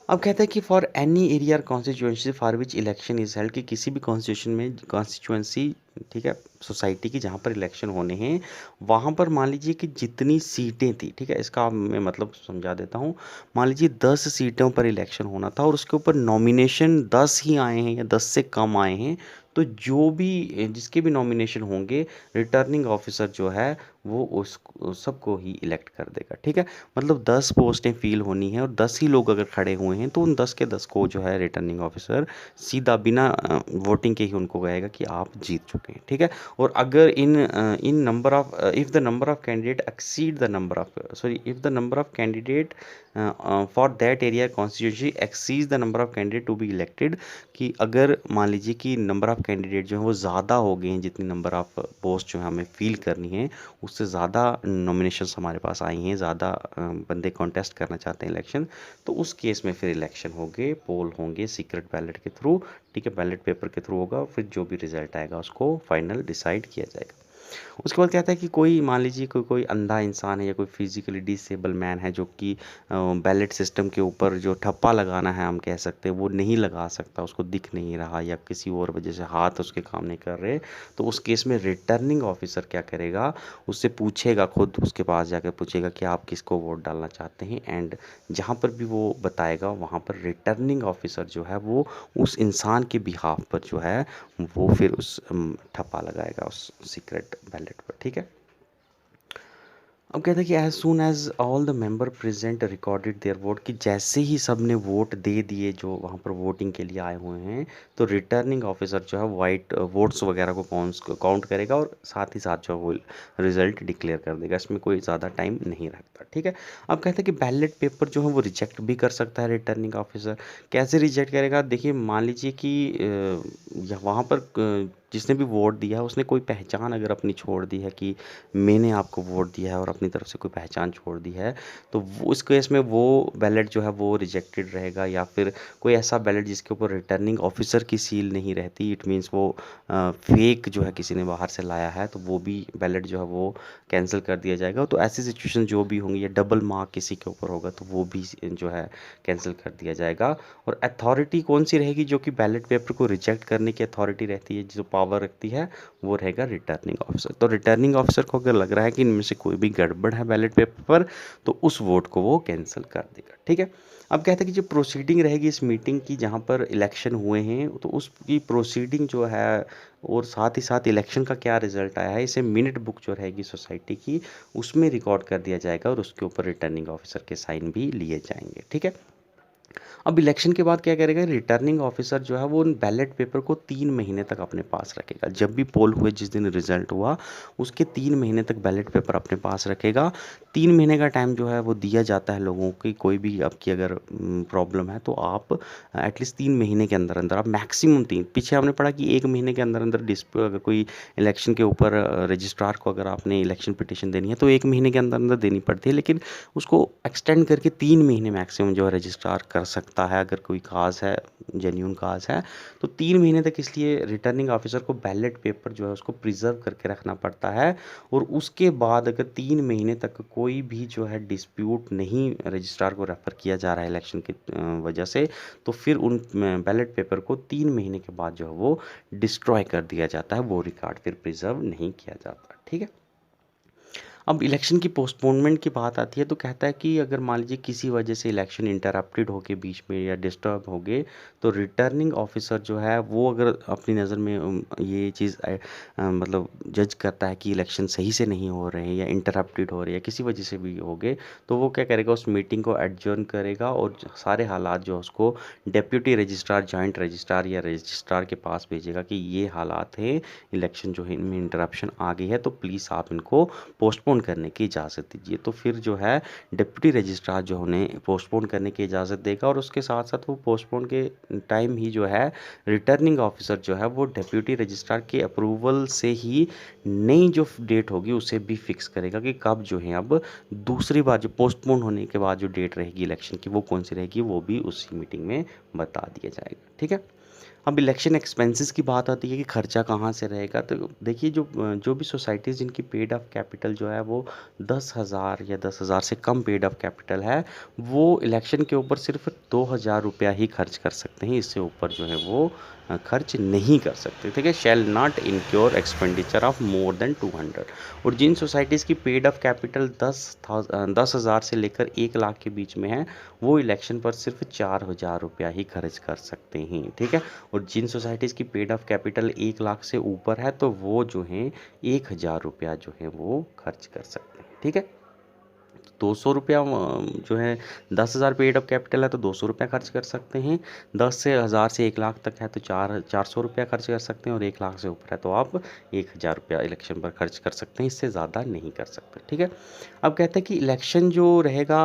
अब कहता है कि for any area constituency for which election is held, कि किसी भी कॉन्स्टिट्यूशन में कॉन्स्टिट्यूंसी, ठीक है, सोसाइटी की जहाँ पर इलेक्शन होने हैं, वहाँ पर मान लीजिए कि जितनी सीटें थी, ठीक है, इसका मैं मतलब समझा देता हूँ। मान लीजिए 10 सीटों पर इलेक्शन होना था और उसके ऊपर नॉमिनेशन 10 ही आए हैं या 10 से कम आए हैं, तो जो भी जिसके भी नॉमिनेशन होंगे, रिटर्निंग ऑफिसर जो है वो उस सबको ही इलेक्ट कर देगा। ठीक है। मतलब 10 पोस्टें फिल होनी है और 10 ही लोग अगर खड़े हुए हैं तो उन 10 के 10 को जो है रिटर्निंग ऑफिसर सीधा बिना वोटिंग के ही उनको कहेगा कि आप जीत चुके हैं। ठीक है। और अगर in number of if the number of candidate exceed the number of sorry if the number of candidate for that area constituency exceeds the number of candidate to be elected, कि अगर मान लीजिए कि नंबर ऑफ कैंडिडेट जो है वो ज़्यादा हो गए हैं, जितनी नंबर ऑफ पोस्ट जो है हमें फिल करनी है उससे ज़्यादा नॉमिनेशंस हमारे पास आई हैं, ज़्यादा बंदे कॉन्टेस्ट करना चाहते हैं इलेक्शन, तो उस केस में फिर इलेक्शन होंगे, पोल होंगे सीक्रेट बैलेट के थ्रू। ठीक है। बैलेट पेपर के थ्रू होगा, फिर जो भी रिजल्ट आएगा उसको फाइनल डिसाइड किया जाएगा। उसके बाद कहता है कि कोई मान लीजिए कोई अंधा इंसान है या कोई फिजिकली डिसेबल मैन है जो कि बैलेट सिस्टम के ऊपर जो ठप्पा लगाना है हम कह सकते हैं वो नहीं लगा सकता, उसको दिख नहीं रहा या किसी और वजह से हाथ उसके काम नहीं कर रहे, तो उस केस में रिटर्निंग ऑफिसर क्या करेगा, उससे पूछेगा, खुद उसके पास जाकर पूछेगा कि आप किसको वोट डालना चाहते हैं, एंड जहाँ पर भी वो बताएगा वहाँ पर रिटर्निंग ऑफिसर जो है वो उस इंसान के बिहाफ पर जो है वो फिर उस ठप्पा लगाएगा उस सीक्रेट बैलेट पर। ठीक है। अब कहते हैं कि as soon as all the member present recorded their vote, कि जैसे ही सब ने वोट दे दिए जो वहाँ पर वोटिंग के लिए आए हुए हैं, तो रिटर्निंग ऑफिसर जो है वाइट वोट्स वगैरह को काउंट करेगा और साथ ही साथ जो है वो रिजल्ट डिक्लेयर कर देगा। इसमें कोई ज़्यादा टाइम नहीं रखता। ठीक है। अब कहते हैं कि बैलेट पेपर जो है वो रिजेक्ट भी कर सकता है रिटर्निंग ऑफिसर। कैसे रिजेक्ट करेगा, देखिए मान लीजिए कि वहाँ पर जिसने भी वोट दिया है उसने कोई पहचान अगर अपनी छोड़ दी है कि मैंने आपको वोट दिया है और अपनी तरफ से कोई पहचान छोड़ दी है, तो वो उस केस में वो बैलेट जो है वो रिजेक्टेड रहेगा। या फिर कोई ऐसा बैलेट जिसके ऊपर रिटर्निंग ऑफिसर की सील नहीं रहती, इट मीन्स वो फेक जो है किसी ने बाहर से लाया है, तो वो भी बैलेट जो है वो कैंसिल कर दिया जाएगा। तो ऐसी सिचुएशन जो भी होंगी, या डबल मार्क किसी के ऊपर होगा तो वो भी जो है कैंसिल कर दिया जाएगा। और अथॉरिटी कौन सी रहेगी, जो कि बैलेट पेपर को रिजेक्ट करने की अथॉरिटी रहती है, जो पावर रखती है, वो रहेगा रिटर्निंग ऑफिसर। तो रिटर्निंग ऑफिसर को अगर लग रहा है कि इनमें से कोई भी गड़बड़ है बैलेट पेपर पर, तो उस वोट को वो कैंसिल कर देगा। ठीक है। अब कहते हैं कि जो प्रोसीडिंग रहेगी इस मीटिंग की जहाँ पर इलेक्शन हुए हैं, तो उसकी प्रोसीडिंग जो है और साथ ही साथ इलेक्शन का क्या रिजल्ट आया है, इसे मिनट बुक जो रहेगी सोसाइटी की उसमें रिकॉर्ड कर दिया जाएगा और उसके ऊपर रिटर्निंग ऑफिसर के साइन भी लिए जाएंगे। ठीक है। अब इलेक्शन के बाद क्या करेगा, रिटर्निंग ऑफिसर जो है वो उन बैलेट पेपर को 3 महीने तक अपने पास रखेगा। जब भी पोल हुए, जिस दिन रिजल्ट हुआ उसके 3 महीने तक बैलेट पेपर अपने पास रखेगा। 3 महीने का टाइम जो है वो दिया जाता है लोगों की, कोई भी आपकी अगर प्रॉब्लम है तो आप एटलीस्ट 3 महीने के अंदर अंदर, आप मैक्सिमम 3, पीछे हमने पढ़ा कि 1 महीने के अंदर अंदर डिस्प्यूट, अगर कोई इलेक्शन के ऊपर रजिस्ट्रार को अगर आपने इलेक्शन पिटिशन देनी है तो 1 महीने के अंदर अंदर देनी पड़ती है, लेकिन उसको एक्सटेंड करके 3 महीने मैक्सिमम जो है रजिस्ट्रार कर सकता है अगर कोई काज है, जेन्यून काज है। तो 3 महीने तक इसलिए रिटर्निंग ऑफिसर को बैलेट पेपर जो है उसको प्रिजर्व करके रखना पड़ता है। और उसके बाद अगर 3 महीने तक कोई भी जो है डिस्प्यूट नहीं रजिस्ट्रार को रेफर किया जा रहा है इलेक्शन की वजह से, तो फिर उन बैलेट पेपर को 3 महीने के बाद जो है वो डिस्ट्रॉय कर दिया जाता है, वो रिकॉर्ड फिर प्रिजर्व नहीं किया जाता। ठीक है। अब इलेक्शन की पोस्टपोनमेंट की बात आती है, तो कहता है कि अगर मान लीजिए किसी वजह से इलेक्शन इंटरप्टेड हो के बीच में या डिस्टर्ब हो गए, तो रिटर्निंग ऑफिसर जो है वो अगर अपनी नज़र में ये चीज़ मतलब जज करता है कि इलेक्शन सही से नहीं हो रहे हैं या इंटरप्टेड हो रहे हैं, किसी वजह से भी हो गए, तो वो क्या करेगा, उस मीटिंग को एडजर्न करेगा और सारे हालात जो है उसको डेप्यूटी रजिस्ट्रार, जॉइंट रजिस्ट्रार या रजिस्ट्रार के पास भेजेगा कि ये हालात हैं, इलेक्शन जो है इनमें इंटरप्शन आ गई है, तो प्लीज़ आप इनको पोस्टपोन करने की इजाज़त दीजिए। तो फिर जो है डिप्टी रजिस्ट्रार जो उन्हें पोस्टपोन करने की इजाज़त देगा, और उसके साथ साथ वो पोस्टपोन के टाइम ही जो है रिटर्निंग ऑफिसर जो है वो डिप्टी रजिस्ट्रार के अप्रूवल से ही नई जो डेट होगी उसे भी फिक्स करेगा कि कब जो है अब दूसरी बार जो पोस्टपोन होने के बाद जो डेट रहेगी इलेक्शन की वो कौन सी रहेगी, वो भी उसी मीटिंग में बता दिया जाएगा। ठीक है। अब इलेक्शन एक्सपेंसेस की बात आती है कि खर्चा कहाँ से रहेगा, तो देखिए जो भी सोसाइटीज़ जिनकी पेड अप कैपिटल जो है वो 10,000 या 10,000 से कम पेड अप कैपिटल है, वो इलेक्शन के ऊपर सिर्फ 2,000 रुपया ही खर्च कर सकते हैं। इससे ऊपर जो है वो खर्च नहीं कर सकते, ठीक है। Shall not incur expenditure of more than 200। और जिन सोसाइटीज़ की पेड अप कैपिटल 10,000 से लेकर 1 लाख के बीच में है, वो इलेक्शन पर सिर्फ 4,000 रुपया ही खर्च कर सकते हैं, ठीक है। और जिन सोसाइटीज़ की पेड अप कैपिटल 1 लाख से ऊपर है, तो वो जो है 1,000 रुपया जो है वो खर्च कर सकते हैं, ठीक है। 200 रुपया जो है 10,000 पेड अप कैपिटल है तो 200 रुपया खर्च कर सकते हैं। 10 से 1,000 से 1 लाख तक है तो 400 रुपया खर्च कर सकते हैं। और 1 लाख से ऊपर है तो आप 1,000 रुपया इलेक्शन पर खर्च कर सकते हैं, इससे ज़्यादा नहीं कर सकते, ठीक है। अब कहते हैं कि इलेक्शन जो रहेगा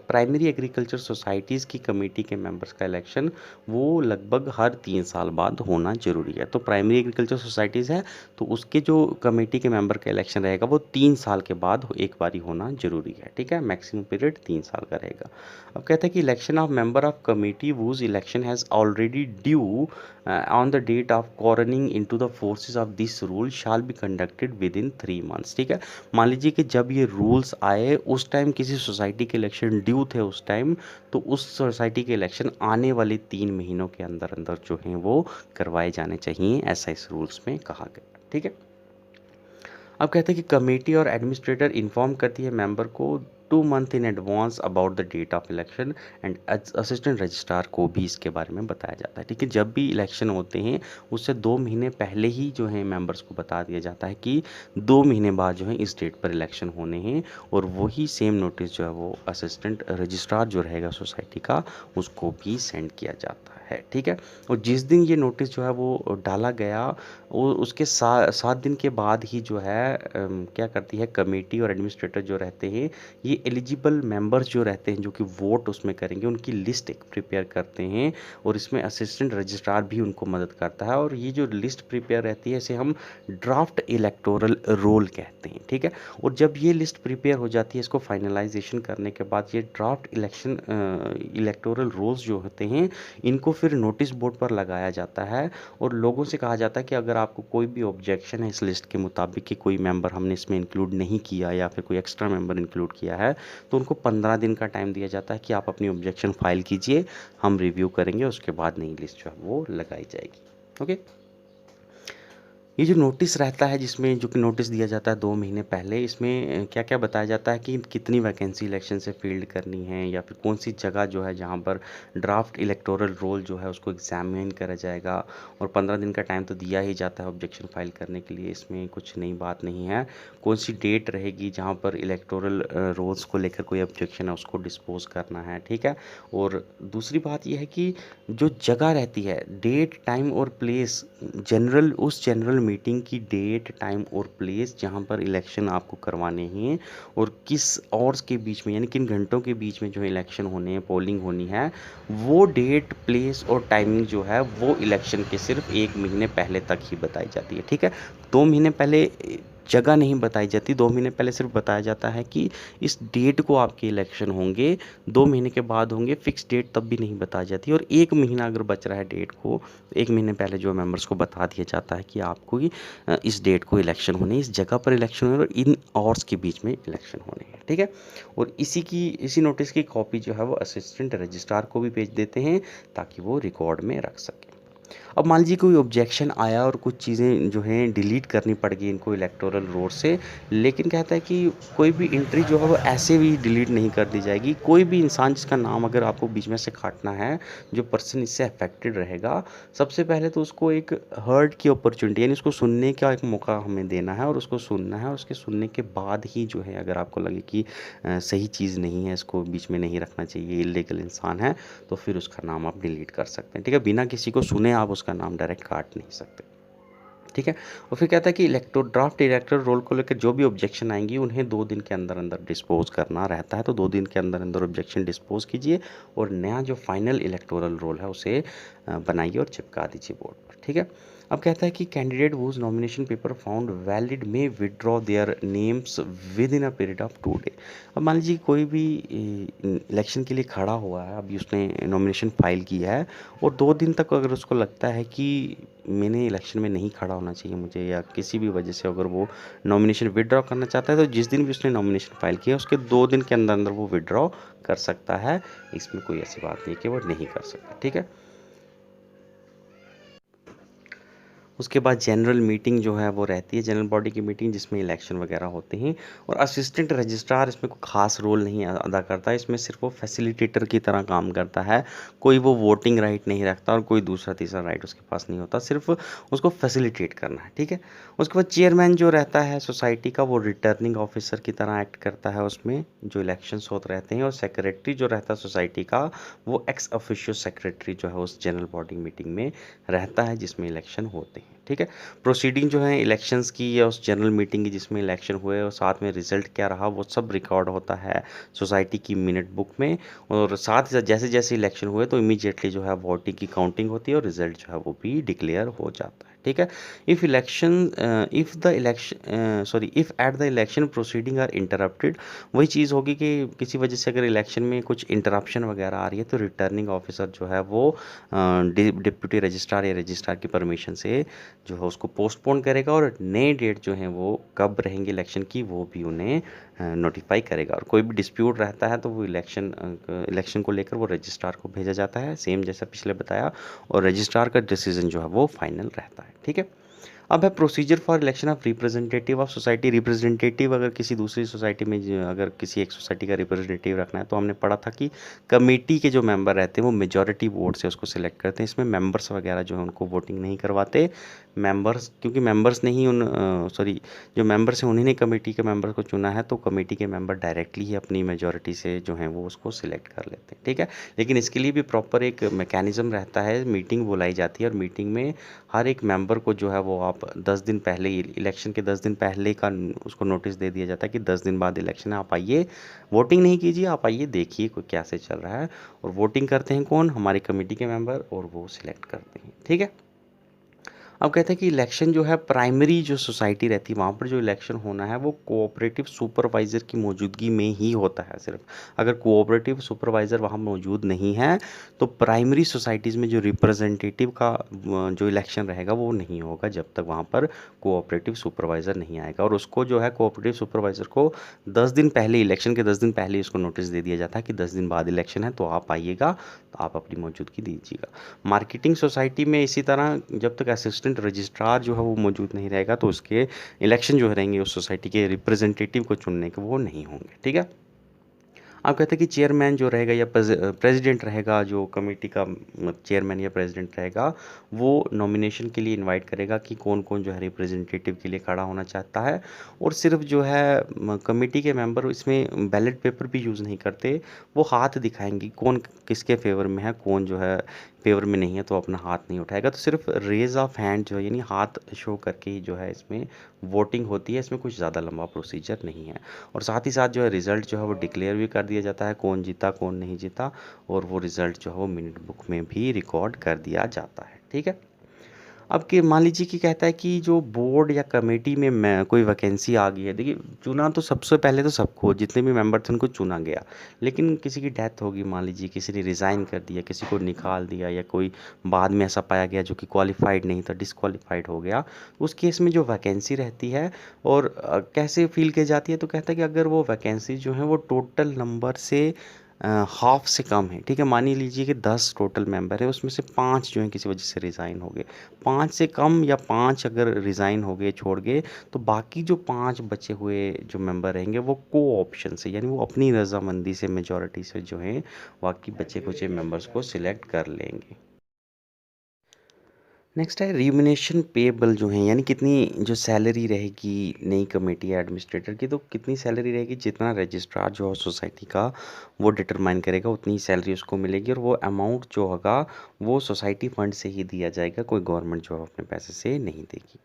प्राइमरी एग्रीकल्चर सोसाइटीज़ की कमेटी के मेंबर्स का इलेक्शन, वो लगभग हर 3 साल बाद होना ज़रूरी है। तो प्राइमरी एग्रीकल्चर सोसाइटीज़ है तो उसके जो कमेटी के मेंबर का इलेक्शन रहेगा वो 3 साल के बाद एक बारी होना ज़रूरी है, ठीक है। मैक्सिमम पीरियड 3 साल का रहेगा। अब कहते हैं कि election of member of committee whose election has already due on the date of coming into the forces of this rule shall be conducted within 3 months, ठीक है। मान लीजिए कि जब ये रूल्स आए उस टाइम किसी सोसाइटी के इलेक्शन ड्यू थे उस टाइम, तो उस सोसाइटी के इलेक्शन आने वाले 3 महीनों के अंदर अंदर जो हैं वो करवाए जाने चाहिए, ऐसा इस रूल्स में कहा गया, ठीक है। अब कहते हैं कि कमेटी और एडमिनिस्ट्रेटर इन्फॉर्म करती है मेंबर को 2 month in advance about the date of election, and assistant registrar को भी इसके बारे में बताया जाता है, ठीक है। जब भी इलेक्शन होते हैं उससे 2 महीने पहले ही जो है मेंबर्स को बता दिया जाता है कि 2 महीने बाद जो है इस डेट पर इलेक्शन होने हैं। और वही सेम नोटिस जो है वो असिस्टेंट रजिस्ट्रार जो रहेगा सोसाइटी का, उसको भी सेंड किया जाता है, ठीक है। और जिस दिन ये नोटिस जो है वो डाला गया, वो उसके 7 दिन के बाद ही जो है क्या करती है कमेटी और एडमिनिस्ट्रेटर जो रहते हैं, ये एलिजिबल मेंबर्स जो रहते हैं जो कि वोट उसमें करेंगे, उनकी लिस्ट एक प्रिपेयर करते हैं। और इसमें असिस्टेंट रजिस्ट्रार भी उनको मदद करता है। और ये जो लिस्ट प्रिपेयर रहती है इसे हम ड्राफ्ट इलेक्टोरल रोल कहते हैं, ठीक है। और जब ये लिस्ट प्रिपेयर हो जाती है, इसको फाइनलाइजेशन करने के बाद ये ड्राफ्ट इलेक्टोरल रोल्स जो होते हैं, इनको फिर नोटिस बोर्ड पर लगाया जाता है। और लोगों से कहा जाता है कि अगर आपको कोई भी ऑब्जेक्शन है इस लिस्ट के मुताबिक कि कोई मेंबर हमने इसमें इंक्लूड नहीं किया या फिर कोई एक्स्ट्रा मेंबर इंक्लूड किया है, तो उनको 15 दिन का टाइम दिया जाता है कि आप अपनी ऑब्जेक्शन फाइल कीजिए, हम रिव्यू करेंगे, उसके बाद नई लिस्ट जो है वो लगाई जाएगी, ओके। ये जो नोटिस रहता है जिसमें जो कि नोटिस दिया जाता है 2 महीने पहले, इसमें क्या क्या बताया जाता है कि कितनी वैकेंसी इलेक्शन से फील्ड करनी है या फिर कौन सी जगह जो है जहाँ पर ड्राफ्ट इलेक्टोरल रोल जो है उसको एग्जामिन करा जाएगा। और 15 दिन का टाइम तो दिया ही जाता है ऑब्जेक्शन फाइल करने के लिए, इसमें कुछ नई बात नहीं है। कौन सी डेट रहेगी जहाँ पर इलेक्टोरल रोल्स को लेकर कोई ऑब्जेक्शन है उसको डिस्पोज करना है, ठीक है। और दूसरी बात यह है कि जो जगह रहती है, डेट टाइम और प्लेस, उस जनरल मीटिंग की डेट टाइम और प्लेस जहां पर इलेक्शन आपको करवाने हैं और किस आवर्स के बीच में, यानी किन घंटों के बीच में जो इलेक्शन होने हैं, पोलिंग होनी है, वो डेट प्लेस और टाइमिंग जो है वो इलेक्शन के सिर्फ 1 महीने पहले तक ही बताई जाती है, ठीक है। 2 महीने पहले जगह नहीं बताई जाती, 2 महीने पहले सिर्फ बताया जाता है कि इस डेट को आपके इलेक्शन होंगे, 2 महीने के बाद होंगे, फिक्स डेट तब भी नहीं बताई जाती। और 1 महीना अगर बच रहा है डेट को, 1 महीने पहले जो मेंबर्स को बता दिया जाता है कि आपको इस डेट को इलेक्शन होने, इस जगह पर इलेक्शन होने और इन आवर्स के बीच में इलेक्शन होने हैं, ठीक है। और इसी नोटिस की कॉपी जो है वो असिस्टेंट रजिस्ट्रार को भी भेज देते हैं ताकि वो रिकॉर्ड में रख सके। अब मान लीजिए कोई ऑब्जेक्शन आया और कुछ चीज़ें जो हैं डिलीट करनी पड़ गई इनको इलेक्टोरल रोल से, लेकिन कहता है कि कोई भी एंट्री जो है वो ऐसे भी डिलीट नहीं कर दी जाएगी। कोई भी इंसान जिसका नाम अगर आपको बीच में से काटना है, जो पर्सन इससे अफेक्टेड रहेगा, सबसे पहले तो उसको एक हर्ड की अपॉर्चुनिटी, यानी उसको सुनने का एक मौका हमें देना है और उसको सुनना है। उसके सुनने के बाद ही जो है अगर आपको लगे कि सही चीज़ नहीं है, इसको बीच में नहीं रखना चाहिए, इलीगल इंसान है, तो फिर उसका नाम आप डिलीट कर सकते हैं, ठीक है। बिना किसी को सुने आप उसका नाम डायरेक्ट काट नहीं सकते, ठीक है। और फिर कहता है कि ड्राफ्ट इलेक्टोरल रोल को लेकर जो भी ऑब्जेक्शन आएंगी उन्हें 2 दिन के अंदर अंदर डिस्पोज करना रहता है। तो 2 दिन के अंदर अंदर ऑब्जेक्शन डिस्पोज कीजिए और नया जो फाइनल इलेक्टोरल रोल है उसे बनाइए और चिपका दीजिए बोर्ड पर, ठीक है। अब कहता है कि candidate whose nomination paper found valid may withdraw their names within a period of 2 day. अब मान लीजिए कोई भी इलेक्शन के लिए खड़ा हुआ है, अभी उसने नॉमिनेशन फाइल किया है और 2 दिन तक अगर उसको लगता है कि मैंने इलेक्शन में नहीं खड़ा होना चाहिए मुझे, या किसी भी वजह से अगर वो नॉमिनेशन विड्रॉ करना चाहता है, तो जिस दिन भी उसने नॉमिनेशन फाइल किया उसके 2 दिन के अंदर अंदर वो विड्रॉ कर सकता है। इसमें कोई ऐसी बात नहीं कि वो नहीं कर सकता, ठीक है। उसके बाद जनरल मीटिंग जो है वो रहती है, जनरल बॉडी की मीटिंग जिसमें इलेक्शन वगैरह होते हैं। और असिस्टेंट रजिस्ट्रार इसमें कोई खास रोल नहीं अदा करता है, इसमें सिर्फ वो फैसिलिटेटर की तरह काम करता है। कोई वो वोटिंग राइट नहीं रखता और कोई दूसरा तीसरा राइट उसके पास नहीं होता, सिर्फ उसको फैसिलिटेट करना है, ठीक है। उसके बाद चेयरमैन जो रहता है सोसाइटी का, वो रिटर्निंग ऑफिसर की तरह एक्ट करता है उसमें जो इलेक्शंस होते रहते हैं। और सेक्रेटरी जो रहता है सोसाइटी का, वो एक्स ऑफिशियो सेक्रेटरी जो है उस जनरल बॉडी मीटिंग में रहता है जिसमें इलेक्शन होते हैं, ठीक है। प्रोसीडिंग जो है इलेक्शंस की या उस जनरल मीटिंग की जिसमें इलेक्शन हुए और साथ में रिजल्ट क्या रहा, वो सब रिकॉर्ड होता है सोसाइटी की मिनट बुक में। और साथ ही साथ जैसे जैसे इलेक्शन हुए तो इमीडिएटली जो है वोटिंग की काउंटिंग होती है और रिजल्ट जो है वो भी डिक्लेयर हो जाता है, ठीक है। If election if the election sorry if at the election proceeding are interrupted, वही चीज़ होगी कि किसी वजह से अगर इलेक्शन में कुछ इंटरप्शन वगैरह आ रही है तो रिटर्निंग ऑफिसर जो है वो डिप्टी रजिस्ट्रार या रजिस्ट्रार की परमिशन से जो है उसको पोस्टपोन करेगा और नए डेट जो हैं वो कब रहेंगे इलेक्शन की वो भी उन्हें नोटिफाई करेगा। और कोई भी डिस्प्यूट रहता है तो वो इलेक्शन को लेकर वो रजिस्ट्रार को भेजा जाता है, सेम जैसा पिछले बताया। और रजिस्ट्रार का डिसीजन जो है वो फाइनल रहता है, ठीक है। अब है procedure for election of representative of society. Representative अगर किसी दूसरी सोसाइटी में अगर किसी एक सोसाइटी का रिप्रेजेंटेटिव रखना है तो हमने पढ़ा था कि कमेटी के जो मेंबर रहते हैं वो मेजॉरिटी वोट से उसको सिलेक्ट करते हैं। इसमें मेंबर्स वगैरह जो है उनको वोटिंग नहीं करवाते। मेंबर्स क्योंकि मेंबर्स ने ही जो मेंबर्स हैं उन्हीं ने कमेटी के मेंबर को चुना है, तो कमेटी के मेंबर डायरेक्टली ही अपनी मेजॉरिटी से जो हैं वो उसको सिलेक्ट कर लेते हैं, ठीक है। लेकिन इसके लिए भी प्रॉपर एक मैकेनिज़्म रहता है, मीटिंग बुलाई जाती है और मीटिंग में हर एक मेंबर को जो है वो आप 10 दिन पहले इलेक्शन के 10 दिन पहले का उसको नोटिस दे दिया जाता है कि 10 दिन बाद इलेक्शन है, आप आइए वोटिंग नहीं कीजिए, आप आइए देखिए कोई कैसे चल रहा है। और वोटिंग करते हैं कौन, हमारी कमेटी के मेंबर, और वो सिलेक्ट करते हैं, ठीक है। अब कहते हैं कि इलेक्शन जो है प्राइमरी जो सोसाइटी रहती है वहाँ पर जो इलेक्शन होना है वो कोऑपरेटिव सुपरवाइज़र की मौजूदगी में ही होता है सिर्फ। अगर कोऑपरेटिव सुपरवाइज़र वहाँ मौजूद नहीं है तो प्राइमरी सोसाइटीज़ में जो रिप्रेजेंटेटिव का जो इलेक्शन रहेगा वो नहीं होगा जब तक वहाँ पर कोऑपरेटिव सुपरवाइज़र नहीं आएगा। और उसको जो है कोऑपरेटिव सुपरवाइज़र को 10 दिन पहले, इलेक्शन के 10 दिन पहले उसको नोटिस दे दिया जाता है कि 10 दिन बाद इलेक्शन है तो आप आइएगा, तो आप अपनी मौजूदगी दीजिएगा। मार्केटिंग सोसाइटी में इसी तरह जब तक असिस्टेंट रजिस्ट्रार जो है वो मौजूद नहीं रहेगा तो उसके इलेक्शन जो रहेंगे उस सोसाइटी के रिप्रेजेंटेटिव को चुनने के वो नहीं होंगे, ठीक है। आप कहते हैं कि चेयरमैन जो रहेगा या प्रेसिडेंट रहेगा, जो कमेटी का चेयरमैन या प्रेसिडेंट रहेगा, वो नॉमिनेशन के लिए इनवाइट करेगा कि कौन कौन जो है रिप्रेजेंटेटिव के लिए खड़ा होना चाहता है। और सिर्फ जो है कमेटी के मेंबर इसमें बैलेट पेपर भी यूज़ नहीं करते, वो हाथ दिखाएंगे कौन किसके फेवर में है, कौन जो है फेवर में नहीं है तो अपना हाथ नहीं उठाएगा। तो सिर्फ रेज ऑफ हैंड जो है यानी हाथ शो करके ही जो है इसमें वोटिंग होती है, इसमें कुछ ज़्यादा लंबा प्रोसीजर नहीं है। और साथ ही साथ जो है रिज़ल्ट जो है वो डिक्लेयर भी कर दिया जाता है, कौन जीता कौन नहीं जीता, और वो रिज़ल्ट जो है वो मिनट बुक में भी रिकॉर्ड कर दिया जाता है, ठीक है। अब कि मान लीजिए कि कहता है कि जो बोर्ड या कमेटी में मैं कोई वैकेंसी आ गई है, देखिए चुना तो सबसे पहले तो सबको, जितने भी मेंबर थे उनको चुना गया, लेकिन किसी की डेथ होगी, मान लीजिए किसी ने रिज़ाइन कर दिया, किसी को निकाल दिया, या कोई बाद में ऐसा पाया गया जो कि क्वालिफाइड नहीं था, डिसक्वालीफाइड हो गया, उस केस में जो वैकेंसी रहती है और कैसे फिल की जाती है, तो कहता है कि अगर वो वैकेंसी जो है वो टोटल नंबर से हाफ से कम है, ठीक है। मान ही लीजिए कि 10 टोटल मेंबर है, उसमें से 5 जो हैं किसी वजह से रिज़ाइन हो गए, 5 से कम या 5 अगर रिज़ाइन हो गए, छोड़ गए, तो बाकी जो 5 बचे हुए जो मेंबर रहेंगे वो को ऑप्शन से, यानी वो अपनी रजामंदी से मेजॉरिटी से जो है बाकी बचे कुचे मेंबर्स को सिलेक्ट कर लेंगे। नेक्स्ट है रिम्यूनेशन पेबल जो है, यानी कितनी जो सैलरी रहेगी नई कमेटी या एडमिनिस्ट्रेटर की, तो कितनी सैलरी रहेगी, जितना रजिस्ट्रार जो है सोसाइटी का वो डिटरमाइन करेगा उतनी ही सैलरी उसको मिलेगी। और वो अमाउंट जो होगा वो सोसाइटी फंड से ही दिया जाएगा, कोई गवर्नमेंट जो है अपने पैसे से नहीं देगी।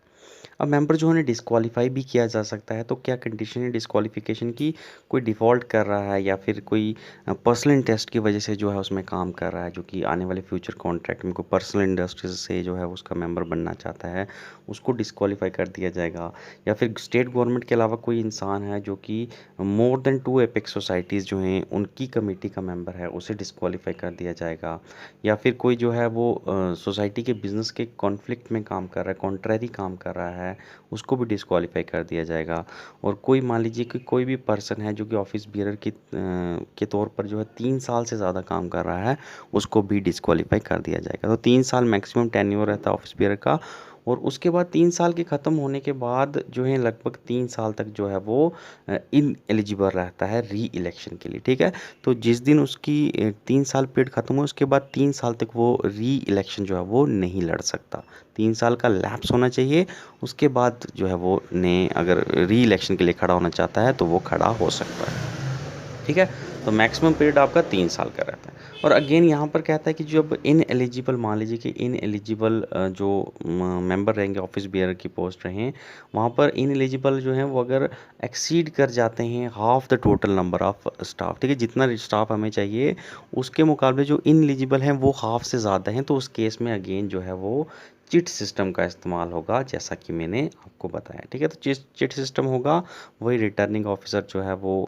अब मेंबर जो है डिस्क्वालीफाई भी किया जा सकता है। तो क्या कंडीशन है डिस्क्वालिफिकेशन की? कोई डिफ़ॉल्ट कर रहा है या फिर कोई पर्सनल इंटरेस्ट की वजह से जो है उसमें काम कर रहा है, जो कि आने वाले फ्यूचर कॉन्ट्रैक्ट में कोई पर्सनल इंडस्ट्री से जो है उसका मेंबर बनना चाहता है, उसको डिस्क्वालीफाई कर दिया जाएगा। या फिर स्टेट गवर्नमेंट के अलावा कोई इंसान है जो कि मोर देन 2 एपेक्स सोसाइटीज़ जो हैं उनकी कमेटी का मेंबर है, उसे डिस्क्वालीफाई कर दिया जाएगा। या फिर कोई जो है वो सोसाइटी के बिज़नेस के कॉन्फ्लिक्ट में काम कर रहा है, कॉन्ट्रैरी काम कर रहा है, उसको भी डिस्क्वालीफाई कर दिया जाएगा। और कोई मान लीजिए कि कोई भी पर्सन है जो कि ऑफिस बियरर के तौर पर जो है 3 साल से ज़्यादा काम कर रहा है, उसको भी डिस्क्वालीफाई कर दिया जाएगा। तो 3 साल मैक्सिमम टेन्योर रहता है ऑफिस बियरर का। और उसके बाद 3 साल के ख़त्म होने के बाद जो है लगभग 3 साल तक जो है वो इनएलिजिबल रहता है री इलेक्शन के लिए, ठीक है। तो जिस दिन उसकी 3 साल पीरियड ख़त्म हो उसके बाद 3 साल तक वो री इलेक्शन जो है वो नहीं लड़ सकता। 3 साल का लैप्स होना चाहिए, उसके बाद जो है वो ने अगर री इलेक्शन के लिए खड़ा होना चाहता है तो वो खड़ा हो सकता है, ठीक है। तो मैक्सिमम पीरियड आपका 3 साल का रहता है। और अगेन यहाँ पर कहता है कि जब इनएलिजिबल, मान लीजिए कि इनएलिजिबल जो मेंबर रहेंगे ऑफिस बियरर की पोस्ट रहें, वहाँ पर इनएलिजिबल जो हैं वो अगर एक्सीड कर जाते हैं half the total number of staff, ठीक है, जितना स्टाफ हमें चाहिए उसके मुकाबले जो इनएलिजिबल हैं वो हाफ से ज़्यादा हैं, तो उस केस में अगेन जो है वो चिट सिस्टम का इस्तेमाल होगा, जैसा कि मैंने आपको बताया, ठीक है। तो चिट सिस्टम होगा, वही रिटर्निंग ऑफिसर जो है वो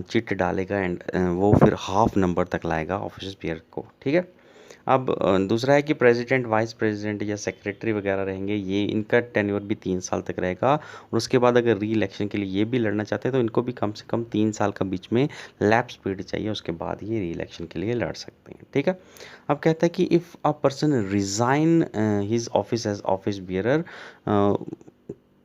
चिट डालेगा एंड वो फिर हाफ नंबर तक लाएगा ऑफिस बियर को, ठीक है। अब दूसरा है कि प्रेसिडेंट, वाइस प्रेसिडेंट या सेक्रेटरी वगैरह रहेंगे, ये इनका टेन्योर भी 3 साल तक रहेगा। और उसके बाद अगर री इलेक्शन के लिए ये भी लड़ना चाहते हैं तो इनको भी कम से कम 3 साल का बीच में लैप्स पीरियड चाहिए, उसके बाद ये री इलेक्शन के लिए लड़ सकते हैं, ठीक है। अब कहता है कि if a person resign his office as office bearer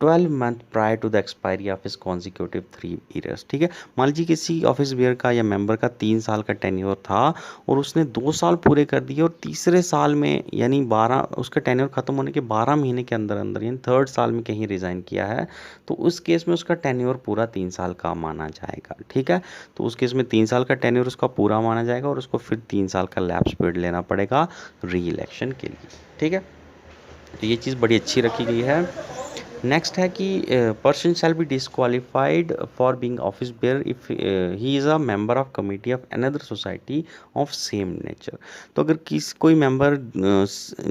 12 month prior to the expiry of his consecutive 3 years, ठीक है। मान लीजिए किसी ऑफिस बियर का या मेंबर का 3 साल का टेन्योर था और उसने 2 साल पूरे कर दिए और तीसरे साल में यानी 12 उसका टेन्योर ख़त्म होने के 12 महीने के अंदर अंदर यानी थर्ड साल में कहीं रिज़ाइन किया है, तो उस केस में उसका टेन्योर पूरा 3 साल का माना जाएगा, ठीक है। तो उस केस में 3 साल का टेन्योर उसका पूरा माना जाएगा और उसको फिर 3 साल का लैप्स पीरियड लेना पड़ेगा री इलेक्शन के लिए, ठीक है। तो ये चीज़ बड़ी अच्छी रखी गई है। नेक्स्ट है कि person shall be disqualified for being office bearer if he is a member of committee of another society of same nature. तो अगर कोई मेंबर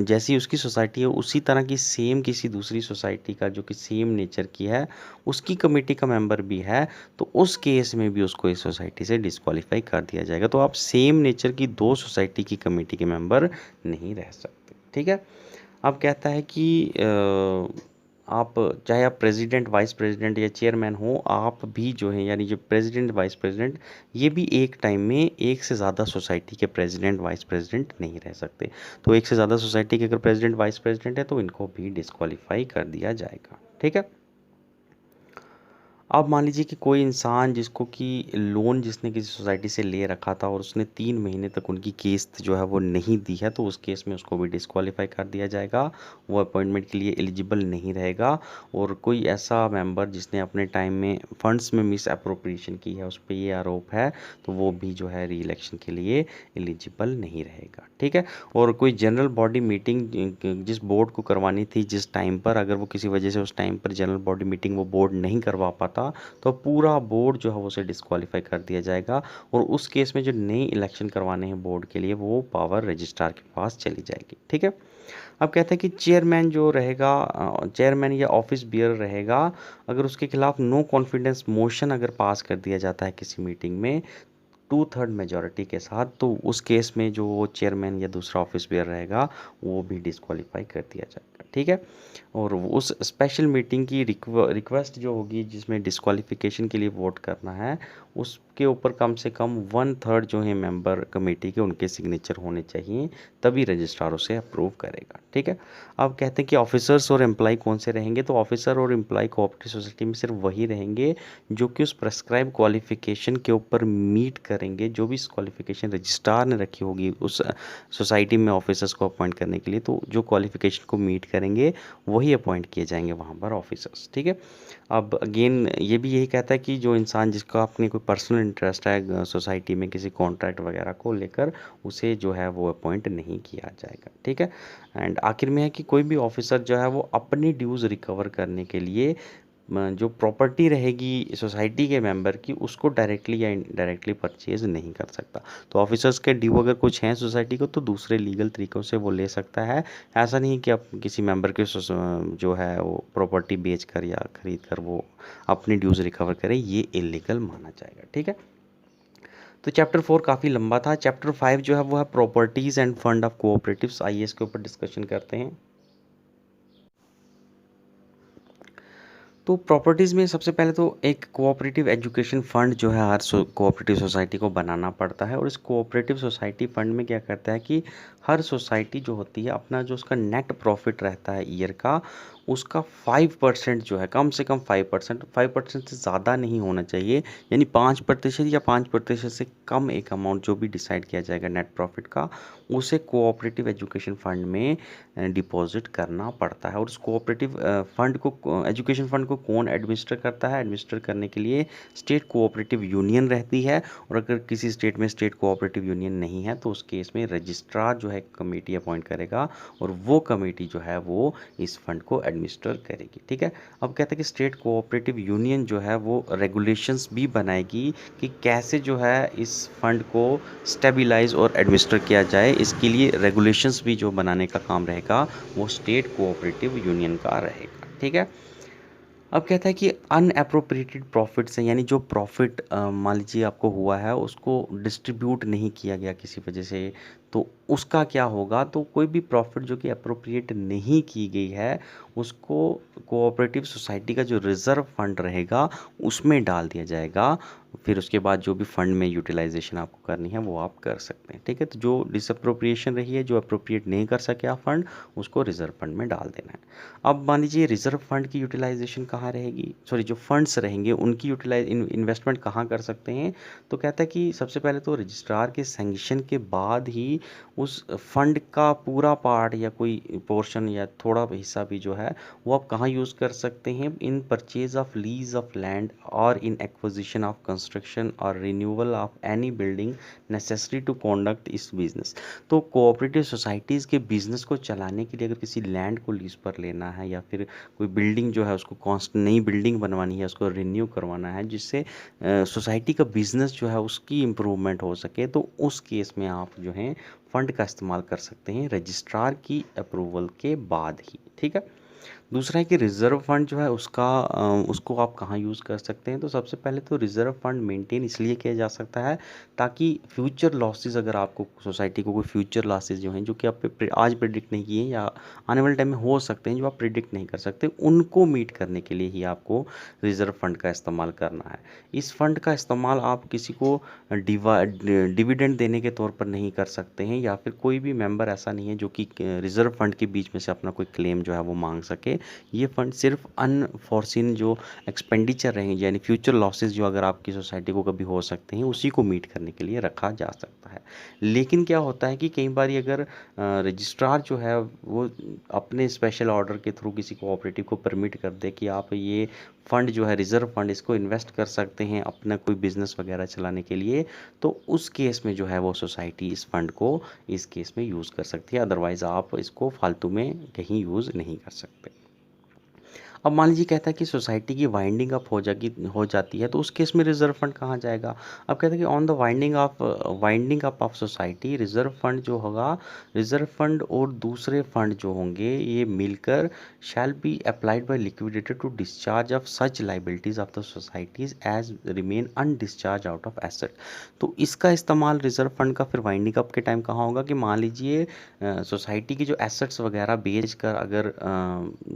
जैसी उसकी सोसाइटी है उसी तरह की सेम किसी दूसरी सोसाइटी का जो कि सेम नेचर की है उसकी कमेटी का मेंबर भी है, तो उस केस में भी उसको इस सोसाइटी से डिस्क्वालीफाई कर दिया जाएगा। तो आप सेम नेचर की 2 सोसाइटी की कमेटी के मेंबर नहीं रह सकते, ठीक है। अब कहता है कि आप चाहे आप प्रेसिडेंट, वाइस प्रेसिडेंट या चेयरमैन हो, आप भी जो हैं यानी जो प्रेसिडेंट, वाइस प्रेसिडेंट, ये भी एक टाइम में एक से ज़्यादा सोसाइटी के प्रेसिडेंट, वाइस प्रेसिडेंट नहीं रह सकते। तो एक से ज़्यादा सोसाइटी के अगर प्रेसिडेंट, वाइस प्रेसिडेंट है तो इनको भी डिस्क्वालीफाई कर दिया जाएगा, ठीक है। अब मान लीजिए कि कोई इंसान जिसको कि लोन जिसने किसी सोसाइटी से ले रखा था और उसने 3 महीने तक उनकी किस्त जो है वो नहीं दी है, तो उस केस में उसको भी डिस्क्वालीफाई कर दिया जाएगा, वो अपॉइंटमेंट के लिए एलिजिबल नहीं रहेगा। और कोई ऐसा मेंबर जिसने अपने टाइम में फंड्स में मिस अप्रोप्रिएशन की है, उस पर ये आरोप है, तो वो भी जो है री इलेक्शन के लिए एलिजिबल नहीं रहेगा, ठीक है। और कोई जनरल बॉडी मीटिंग जिस बोर्ड को करवानी थी जिस टाइम पर, अगर वो किसी वजह से उस टाइम पर जनरल बॉडी मीटिंग वो बोर्ड नहीं करवा पाता, तो पूरा बोर्ड जो है उसे डिस्क्वालीफाई कर दिया जाएगा। और उस केस में जो नई इलेक्शन करवाने हैं बोर्ड के लिए वो पावर रजिस्ट्रार के पास चली जाएगी, ठीक है। अब कहते हैं कि चेयरमैन जो रहेगा, चेयरमैन या ऑफिस बियर रहेगा, अगर उसके खिलाफ नो कॉन्फिडेंस मोशन अगर पास कर दिया जाता है किसी मीटिंग में 2/3 मेजॉरिटी के साथ, तो उस केस में जो चेयरमैन या दूसरा ऑफिस बियर रहेगा वो भी डिस्क्वालीफाई कर दिया जाएगा, ठीक है। और उस स्पेशल मीटिंग की रिक्वेस्ट जो होगी जिसमें डिस्क्वालिफिकेशन के लिए वोट करना है, उसके ऊपर कम से कम 1/3 जो है मेंबर कमेटी के उनके सिग्नेचर होने चाहिए, तभी रजिस्ट्रार उसे अप्रूव करेगा, ठीक है। अब कहते हैं कि ऑफिसर्स और एम्प्लॉय कौन से रहेंगे, तो ऑफिसर और एम्प्लॉय कोऑपरेटिव सोसाइटी में सिर्फ वही रहेंगे जो कि उस प्रेस्क्राइब क्वालिफिकेशन के ऊपर मीट करेंगे, जो भी क्वालिफिकेशन रजिस्ट्रार ने रखी होगी उस सोसाइटी में ऑफिसर्स को अपॉइंट करने के लिए, तो जो क्वालिफिकेशन को मीट करेंगे वही अपॉइंट किए जाएंगे वहाँ पर ऑफिसर्स, ठीक है। अब अगेन ये भी यही कहता है कि जो इंसान जिसका अपनी कोई पर्सनल इंटरेस्ट है सोसाइटी में किसी कॉन्ट्रैक्ट वगैरह को लेकर, उसे जो है वो अपॉइंट नहीं किया जाएगा। ठीक है। एंड आखिर में है कि कोई भी ऑफिसर जो है वो अपनी ड्यूज़ रिकवर करने के लिए जो प्रॉपर्टी रहेगी सोसाइटी के मेंबर की, उसको डायरेक्टली या इनडायरेक्टली परचेज नहीं कर सकता। तो ऑफिसर्स के ड्यू अगर कुछ हैं सोसाइटी को, तो दूसरे लीगल तरीक़ों से वो ले सकता है। ऐसा नहीं कि आप किसी मेंबर के जो है वो प्रॉपर्टी बेच कर या ख़रीद कर वो अपनी ड्यूज़ रिकवर करे, ये इलीगल माना जाएगा। ठीक है। तो चैप्टर 4 काफ़ी लंबा था। चैप्टर 5 जो है वो है properties end fund of cooperatives. आइए इसके ऊपर डिस्कशन करते हैं। तो प्रॉपर्टीज़ में सबसे पहले तो एक कोऑपरेटिव एजुकेशन फ़ंड जो है हर कोऑपरेटिव सोसाइटी को बनाना पड़ता है। और इस कोऑपरेटिव सोसाइटी फ़ंड में क्या करता है कि हर सोसाइटी जो होती है अपना जो उसका नेट प्रॉफिट रहता है ईयर का, उसका 5% जो है, कम से कम 5% से ज़्यादा नहीं होना चाहिए, यानी 5% या 5% से कम एक अमाउंट जो भी डिसाइड किया जाएगा नेट प्रॉफिट का, उसे कोऑपरेटिव एजुकेशन फ़ंड में डिपॉजिट करना पड़ता है। और उस कोऑपरेटिव फ़ंड को, एजुकेशन फ़ंड को कौन एडमिनिस्टर करता है? एडमिनिस्टर करने के लिए स्टेट कोऑपरेटिव यूनियन रहती है। और अगर किसी स्टेट में स्टेट कोऑपरेटिव यूनियन नहीं है तो उस केस में रजिस्ट्रार जो है कमेटी अपॉइंट करेगा, और वो कमेटी जो है वो इस फंड को एडमिनिस्टर करेगी। ठीक है। अब कहते हैं कि स्टेट कोऑपरेटिव यूनियन जो है वो रेगुलेशंस भी बनाएगी कि कैसे जो है इस फंड को स्टेबलाइज और एडमिनिस्टर किया जाए। इसके लिए रेगुलेशंस भी जो बनाने का काम रहेगा वो स्टेट कोऑपरेटिव यूनियन का रहेगा। ठीक है। अब कहता है कि अनएप्रोप्रिएटेड प्रॉफिट से, यानी जो प्रॉफिट मान लीजिए आपको हुआ है उसको डिस्ट्रीब्यूट नहीं किया गया किसी वजह से, तो उसका क्या होगा? तो कोई भी प्रॉफिट जो कि अप्रोप्रिएट नहीं की गई है, उसको कोऑपरेटिव सोसाइटी का जो रिज़र्व फंड रहेगा उसमें डाल दिया जाएगा। फिर उसके बाद जो भी फंड में यूटिलाइजेशन आपको करनी है वो आप कर सकते हैं। ठीक है। तो जो डिसअप्रोप्रिएशन रही है, जो अप्रोप्रिएट नहीं कर सके आप फंड, उसको रिज़र्व फंड में डाल देना है। अब मान लीजिए रिज़र्व फंड की यूटिलाइजेशन कहाँ रहेगी, सॉरी जो फंड्स रहेंगे उनकी इन्वेस्टमेंट कहाँ कर सकते हैं? तो कहता है कि सबसे पहले तो रजिस्ट्रार के सैंक्शन के बाद ही उस फंड का पूरा पार्ट या कोई पोर्शन या थोड़ा हिस्सा भी जो है वो आप कहाँ यूज़ कर सकते हैं? In purchase of lease of land और इन एक्विजिशन ऑफ कंस्ट्रक्शन और renewal of any building necessary to conduct इस बिजनेस। तो कोऑपरेटिव सोसाइटीज़ के बिजनेस को चलाने के लिए अगर किसी लैंड को लीज पर लेना है या फिर कोई बिल्डिंग जो है उसको नई बिल्डिंग बनवानी है, उसको रिन्यू करवाना है, जिससे सोसाइटी का बिजनेस जो है उसकी इम्प्रूवमेंट हो सके, तो उस केस में आप जो है फंड का इस्तेमाल कर सकते हैं रजिस्ट्रार की अप्रूवल के बाद ही। ठीक है। दूसरा है कि रिज़र्व फंड जो है उसको आप कहाँ यूज़ कर सकते हैं? तो सबसे पहले तो रिज़र्व फंड मेंटेन इसलिए किया जा सकता है ताकि फ्यूचर लॉसेस, अगर आपको सोसाइटी को कोई फ्यूचर लॉसेस जो हैं जो कि आप आज प्रिडिक्ट नहीं किए या आने वाले टाइम में हो सकते हैं, जो आप प्रिडिक्ट नहीं कर सकते, उनको मीट करने के लिए ही आपको रिज़र्व फंड का इस्तेमाल करना है। इस फंड का इस्तेमाल आप किसी को डिविडेंड देने के तौर पर नहीं कर सकते हैं, या फिर कोई भी मेंबर ऐसा नहीं है जो कि रिज़र्व फंड के बीच में से अपना कोई क्लेम जो है वो मांग सके। ये फंड सिर्फ अनफॉर्सिन जो एक्सपेंडिचर रहेंगे, यानी फ्यूचर लॉसेस जो अगर आपकी सोसाइटी को कभी हो सकते हैं, उसी को मीट करने के लिए रखा जा सकता है। लेकिन क्या होता है कि कई बार अगर रजिस्ट्रार जो है वो अपने स्पेशल ऑर्डर के थ्रू किसी कोऑपरेटिव को परमिट कर दे कि आप ये फंड जो है रिज़र्व फंड, इसको इन्वेस्ट कर सकते हैं अपना कोई बिजनेस वगैरह चलाने के लिए, तो उस केस में जो है वो सोसाइटी इस फंड को इस केस में यूज़ कर सकती है। अदरवाइज़ आप इसको फालतू में कहीं यूज़ नहीं कर सकते। अब मान लीजिए कहता है कि सोसाइटी की वाइंडिंग अप हो जाती है, तो उस केस में रिजर्व फंड कहाँ जाएगा? अब कहता है कि on the winding up of society, reserve fund जो होगा, रिजर्व फंड और दूसरे फंड जो होंगे ये मिलकर shall be applied by liquidator to discharge of such liabilities of the societies as remain undischarge out of asset. तो इसका इस्तेमाल रिजर्व फंड का फिर वाइंडिंग अप के टाइम कहाँ होगा? कि मान लीजिए सोसाइटी की जो एसेट्स वगैरह बेच कर अगर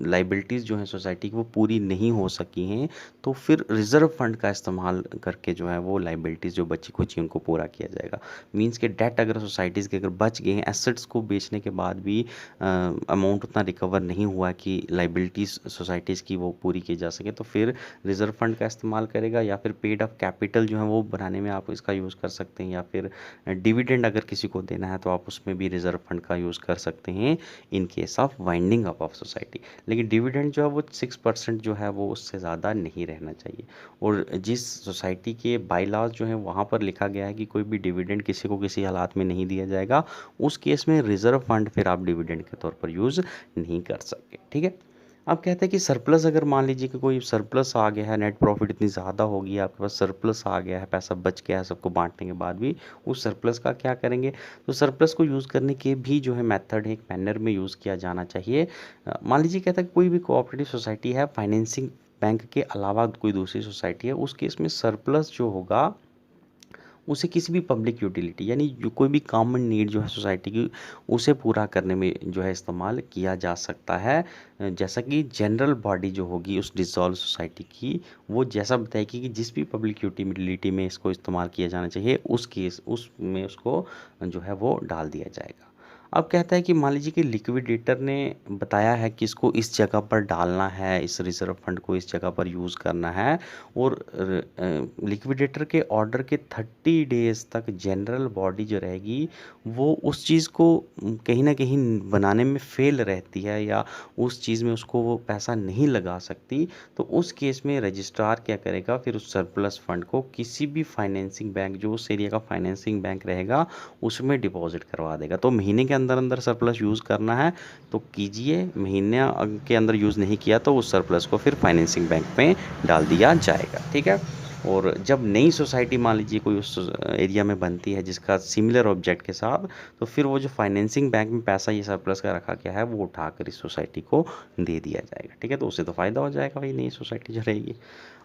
लाइबिलिटीज़ जो हैं सोसाइटी की वो पूरी नहीं हो सकी हैं, तो फिर रिज़र्व फंड का इस्तेमाल करके जो है वो लाइबिलिटीज़ जो बची खुची उनको पूरा किया जाएगा। मींस के डेट अगर सोसाइटीज़ के अगर बच गए हैं, एसेट्स को बेचने के बाद भी अमाउंट उतना रिकवर नहीं हुआ कि लाइबिलिटीज़ सोसाइटीज़ की वो पूरी की जा सके, तो फिर रिज़र्व फंड का इस्तेमाल करेगा। या फिर पेड ऑफ कैपिटल जो है वो बनाने में आप इसका यूज़ कर सकते हैं, या फिर डिविडेंड अगर किसी को देना है तो आप उसमें भी रिज़र्व फंड का यूज़ कर सकते हैं in case of winding up of society. लेकिन डिविडेंड जो है वो 6% जो है वो उससे ज़्यादा नहीं रहना चाहिए। और जिस सोसाइटी के बाई लॉज जो हैं वहाँ पर लिखा गया है कि कोई भी डिविडेंड किसी को किसी हालात में नहीं दिया जाएगा, उस केस में रिजर्व फंड फिर आप डिविडेंड के तौर पर यूज़ नहीं कर सकते। ठीक है। अब कहते हैं कि सरप्लस, अगर मान लीजिए कि कोई सरप्लस आ गया है, नेट प्रॉफिट इतनी ज़्यादा हो गई है, आपके पास सरप्लस आ गया है, पैसा बच गया है सबको बांटने के बाद भी, उस सरप्लस का क्या करेंगे? तो सरप्लस को यूज़ करने के भी जो है मेथड है, एक मैनर में यूज़ किया जाना चाहिए। मान लीजिए कहता है कि कोई भी कोऑपरेटिव सोसाइटी है, फाइनेंसिंग बैंक के अलावा कोई दूसरी सोसाइटी है, उस केस में सरप्लस जो होगा उसे किसी भी पब्लिक यूटिलिटी यानी जो कोई भी कॉमन नीड जो है सोसाइटी की, उसे पूरा करने में जो है इस्तेमाल किया जा सकता है। जैसा कि जनरल बॉडी जो होगी उस डिसॉल्व सोसाइटी की, वो जैसा बताएगी कि जिस भी पब्लिक यूटिलिटी में इसको इस्तेमाल किया जाना चाहिए, उस केस उसमें उसको जो है वो डाल दिया जाएगा। अब कहता है कि मान लीजिए कि लिक्विडेटर ने बताया है कि इसको इस जगह पर डालना है, इस रिजर्व फंड को इस जगह पर यूज़ करना है, और लिक्विडेटर के ऑर्डर के 30 डेज़ तक जनरल बॉडी जो रहेगी वो उस चीज़ को कहीं ना कहीं बनाने में फेल रहती है, या उस चीज़ में उसको वो पैसा नहीं लगा सकती, तो उस केस में रजिस्ट्रार क्या करेगा, फिर उस सरप्लस फंड को किसी भी फाइनेंसिंग बैंक, जो उस एरिया का फाइनेंसिंग बैंक रहेगा, उसमें डिपॉजिट करवा देगा। तो महीने के अंदर अंदर सरप्लस यूज़ करना है तो कीजिए, महीने के अंदर यूज़ नहीं किया तो उस सरप्लस को फिर फाइनेंसिंग बैंक में डाल दिया जाएगा। ठीक है। और जब नई सोसाइटी मान लीजिए कोई उस एरिया में बनती है जिसका सिमिलर ऑब्जेक्ट के साथ, तो फिर वो जो फाइनेंसिंग बैंक में पैसा ये सरप्लस का रखा गया है वो उठाकर इस सोसाइटी को दे दिया जाएगा। ठीक है। तो उससे तो फ़ायदा हो जाएगा भाई, नई सोसाइटी जो रहेगी।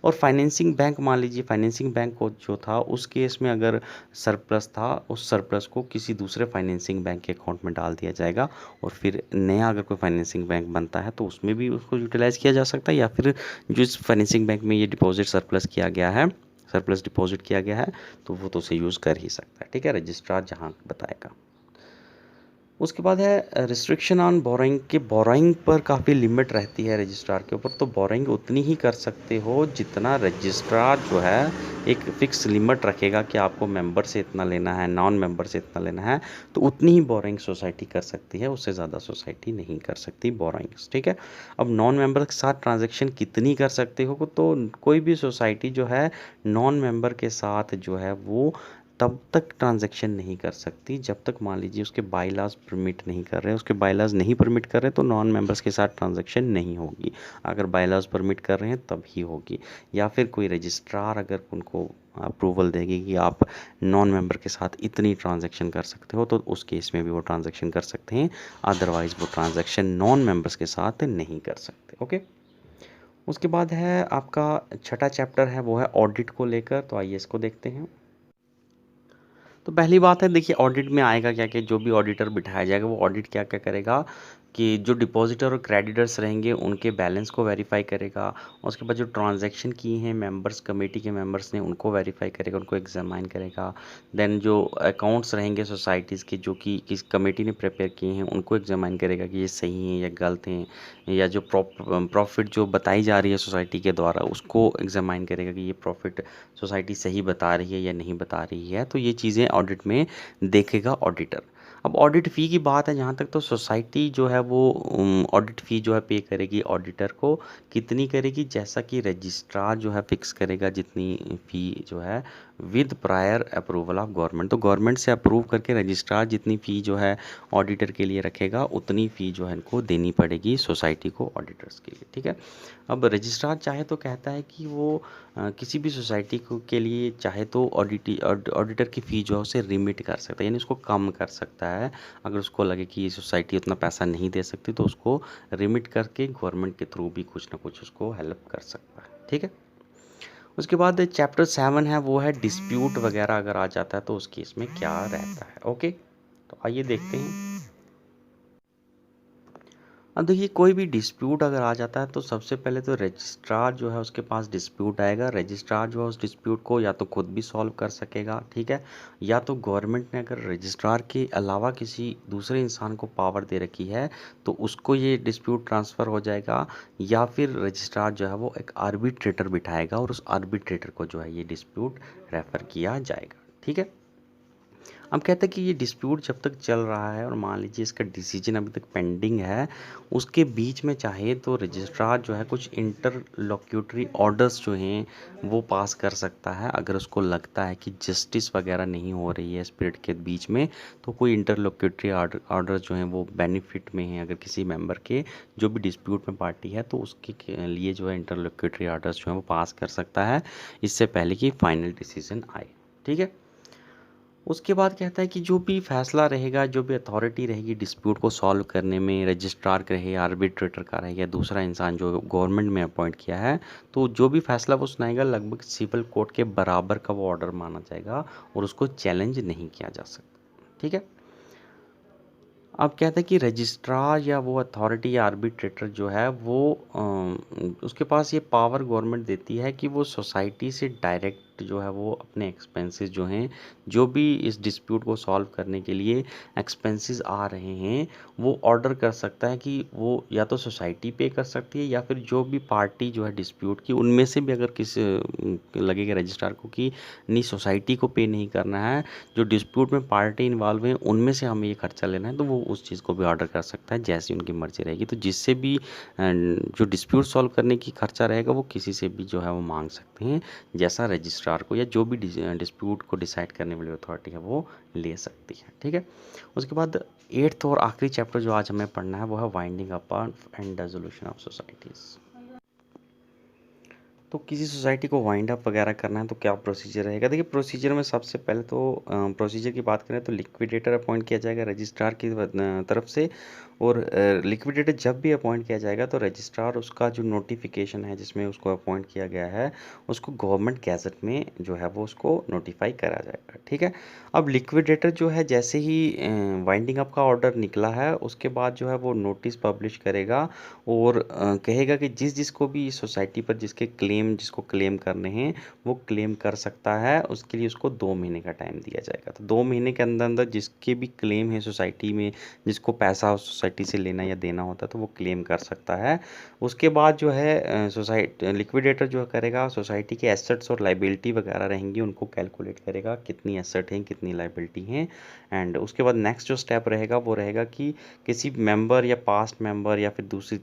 और फाइनेंसिंग बैंक, मान लीजिए फाइनेंसिंग बैंक को जो था उस केस में अगर सरप्लस था, उस सरप्लस को किसी दूसरे फाइनेंसिंग बैंक के अकाउंट में डाल दिया जाएगा, और फिर नया अगर कोई फाइनेंसिंग बैंक बनता है तो उसमें भी उसको यूटिलाइज़ किया जा सकता है, या फिर जो इस फाइनेंसिंग बैंक में ये डिपॉजिट सरप्लस किया गया है, सरप्लस डिपॉजिट किया गया है, तो वो तो उसे यूज़ कर ही सकता है। ठीक है। रजिस्ट्रार जहाँ बताएगा। उसके बाद है रिस्ट्रिक्शन ऑन बोरोइंग, के बोरोइंग पर काफ़ी लिमिट रहती है रजिस्ट्रार के ऊपर। तो बोरोइंग उतनी ही कर सकते हो जितना रजिस्ट्रार जो है एक फ़िक्स लिमिट रखेगा कि आपको मेंबर से इतना लेना है, नॉन मेंबर से इतना लेना है, तो उतनी ही बोरोइंग सोसाइटी कर सकती है, उससे ज़्यादा सोसाइटी नहीं कर सकती बोरोइंग्स। ठीक है। अब नॉन मेंबर के साथ ट्रांजैक्शन कितनी कर सकते हो, तो कोई भी सोसाइटी जो है नॉन मेंबर के साथ जो है वो तब तक ट्रांजैक्शन नहीं कर सकती जब तक मान लीजिए उसके बाईलॉज परमिट नहीं कर रहे हैं। उसके बाईलॉज नहीं परमिट कर रहे तो नॉन मेंबर्स के साथ ट्रांजैक्शन नहीं होगी। अगर बाईलॉज परमिट कर रहे हैं तब ही होगी, या फिर कोई रजिस्ट्रार अगर उनको अप्रूवल देगी कि आप नॉन मेंबर के साथ इतनी ट्रांजैक्शन कर सकते हो, तो उस केस में भी वो ट्रांजैक्शन कर सकते हैं। अदरवाइज़ वो ट्रांजैक्शन नॉन मेंबर्स के साथ नहीं कर सकते। ओके। उसके बाद है आपका छठा चैप्टर है वो है ऑडिट को लेकर। तो आइए इसको देखते हैं। तो पहली बात है, देखिए ऑडिट में आएगा क्या, कि जो भी ऑडिटर बिठाया जाएगा वो ऑडिट क्या क्या करेगा कि जो डिपॉजिटर और क्रेडिटर्स रहेंगे उनके बैलेंस को वेरीफाई करेगा। उसके बाद जो ट्रांजैक्शन किए हैं मेंबर्स, कमेटी के मेंबर्स ने, उनको वेरीफाई करेगा, उनको एग्जामाइन करेगा। देन जो अकाउंट्स रहेंगे सोसाइटीज़ के जो कि किस कमेटी ने प्रिपेयर किए हैं उनको एग्जामाइन करेगा कि ये सही हैं या गलत हैं, या जो प्रॉफिट जो बताई जा रही है सोसाइटी के द्वारा उसको एग्जामाइन करेगा कि ये प्रॉफिट सोसाइटी सही बता रही है या नहीं बता रही है। तो ये चीज़ें ऑडिट में देखेगा ऑडिटर। अब ऑडिट फ़ी की बात है जहाँ तक, तो सोसाइटी जो है वो ऑडिट फ़ी जो है पे करेगी ऑडिटर को। कितनी करेगी, जैसा कि रजिस्ट्रार जो है फिक्स करेगा जितनी फ़ी जो है, with prior approval of government. तो गवर्नमेंट से अप्रूव करके रजिस्ट्रार जितनी फ़ी जो है ऑडिटर के लिए रखेगा उतनी फ़ी जो है इनको देनी पड़ेगी सोसाइटी को, ऑडिटर्स के लिए। ठीक है। अब रजिस्ट्रार चाहे तो कहता है कि वो किसी भी सोसाइटी को के लिए चाहे तो ऑडिटर की फ़ी जो है उसे रिमिट कर सकता है, यानी उसको कम कर सकता है। अगर उसको लगे कि ये सोसाइटी उतना पैसा नहीं दे सकती तो उसको रिमिट करके गवर्नमेंट के थ्रू भी कुछ ना कुछ उसको हेल्प कर सकता है। ठीक है। उसके बाद चैप्टर 7 है वो है डिस्प्यूट वगैरह अगर आ जाता है तो उस केस में क्या रहता है। ओके। तो आइए देखते हैं। अब देखिए कोई भी डिस्प्यूट अगर आ जाता है तो सबसे पहले तो रजिस्ट्रार जो है उसके पास डिस्प्यूट आएगा। रजिस्ट्रार जो है उस डिस्प्यूट को या तो खुद भी सॉल्व कर सकेगा, ठीक है, या तो गवर्नमेंट ने अगर रजिस्ट्रार के अलावा किसी दूसरे इंसान को पावर दे रखी है तो उसको ये डिस्प्यूट ट्रांसफ़र हो जाएगा, या फिर रजिस्ट्रार जो है वो एक आर्बिट्रेटर बिठाएगा और उस आर्बिट्रेटर को जो है ये डिस्प्यूट रेफ़र किया जाएगा। ठीक है। अब कहते हैं कि ये डिस्प्यूट जब तक चल रहा है और मान लीजिए इसका डिसीजन अभी तक पेंडिंग है, उसके बीच में चाहे तो रजिस्ट्रार जो है कुछ इंटरलोक्यूटरी ऑर्डर्स जो हैं वो पास कर सकता है। अगर उसको लगता है कि जस्टिस वगैरह नहीं हो रही है इस पीरियड के बीच में, तो कोई इंटरलोक्यूटरी ऑर्डर जो हैं वो बेनिफिट में हैं अगर किसी मेंबर के, जो भी डिस्प्यूट में पार्टी है, तो उसके लिए जो है इंटरलोक्यूटरी ऑर्डर्स जो हैं वो पास कर सकता है इससे पहले कि फाइनल डिसीजन आए। ठीक है। उसके बाद कहता है कि जो भी फैसला रहेगा, जो भी अथॉरिटी रहेगी डिस्प्यूट को सॉल्व करने में, रजिस्ट्रार का रहे, आर्बिट्रेटर का रहे या दूसरा इंसान जो गवर्नमेंट में अपॉइंट किया है, तो जो भी फैसला वो सुनाएगा लगभग सिविल कोर्ट के बराबर का वो ऑर्डर माना जाएगा और उसको चैलेंज नहीं किया जा सकता। ठीक है। अब कहता है कि रजिस्ट्रार या वो अथॉरिटी या आर्बिट्रेटर जो है वो उसके पास ये पावर गवर्नमेंट देती है कि वो सोसाइटी से डायरेक्ट जो है वो अपने एक्सपेंसेस जो हैं, जो भी इस डिस्प्यूट को सॉल्व करने के लिए एक्सपेंसेस आ रहे हैं, वो ऑर्डर कर सकता है कि वो या तो सोसाइटी पे कर सकती है या फिर जो भी पार्टी जो है डिस्प्यूट की उनमें से भी अगर किसी लगेगा रजिस्ट्रार को कि नहीं सोसाइटी को पे नहीं करना है, जो डिस्प्यूट में पार्टी इन्वॉल्व हैं उनमें से हमें ये खर्चा लेना है, तो वो उस चीज़ को भी ऑर्डर कर सकता है जैसी उनकी मर्जी रहेगी। तो जिससे भी जो डिस्प्यूट सॉल्व करने की खर्चा रहेगा वो किसी से भी जो है वो मांग सकते हैं, जैसा रजिस्ट्रार को या जो भी डिस्प्यूट को डिसाइड करने वाली अथॉरिटी है वो ले सकती है। ठीक है। उसके बाद 8th और आखिरी चैप्टर जो आज हमें पढ़ना है वो है winding up and dissolution of societies. तो किसी सोसाइटी को वाइंड अप वगैरह करना है तो क्या प्रोसीजर रहेगा? देखिए प्रोसीजर में सबसे पहले तो प्रोसीजर की बात करें तो लिक्विडेटर अपॉइंट किया जाएगा रजिस्ट्रार की तरफ से, और लिक्विडेटर जब भी अपॉइंट किया जाएगा तो रजिस्ट्रार उसका जो नोटिफिकेशन है जिसमें उसको अपॉइंट किया गया है उसको गवर्नमेंट गैजेट में जो है वो उसको नोटिफाई करा जाएगा। ठीक है। अब लिक्विडेटर जो है जैसे ही वाइंडिंग अप का ऑर्डर निकला है उसके बाद जो है वो नोटिस पब्लिश करेगा और कहेगा कि जिसको भी सोसाइटी पर जिसको क्लेम करने हैं वो क्लेम कर सकता है, उसके लिए उसको 2 महीने का टाइम दिया जाएगा। तो 2 महीने के अंदर अंदर जिसके भी क्लेम है सोसाइटी में, जिसको पैसा सोसाइटी से लेना या देना होता है तो वो क्लेम कर सकता है। उसके बाद जो है सोसाइटी लिक्विडेटर जो करेगा सोसाइटी के एसेट्स और लाइबिलिटी वगैरह रहेंगी उनको कैलकुलेट करेगा, कितनी एसेट हैं कितनी लाइबिलिटी हैं, एंड उसके बाद नेक्स्ट जो स्टेप रहेगा वो रहेगा कि किसी मेंबर या पास्ट मेंबर या फिर दूसरी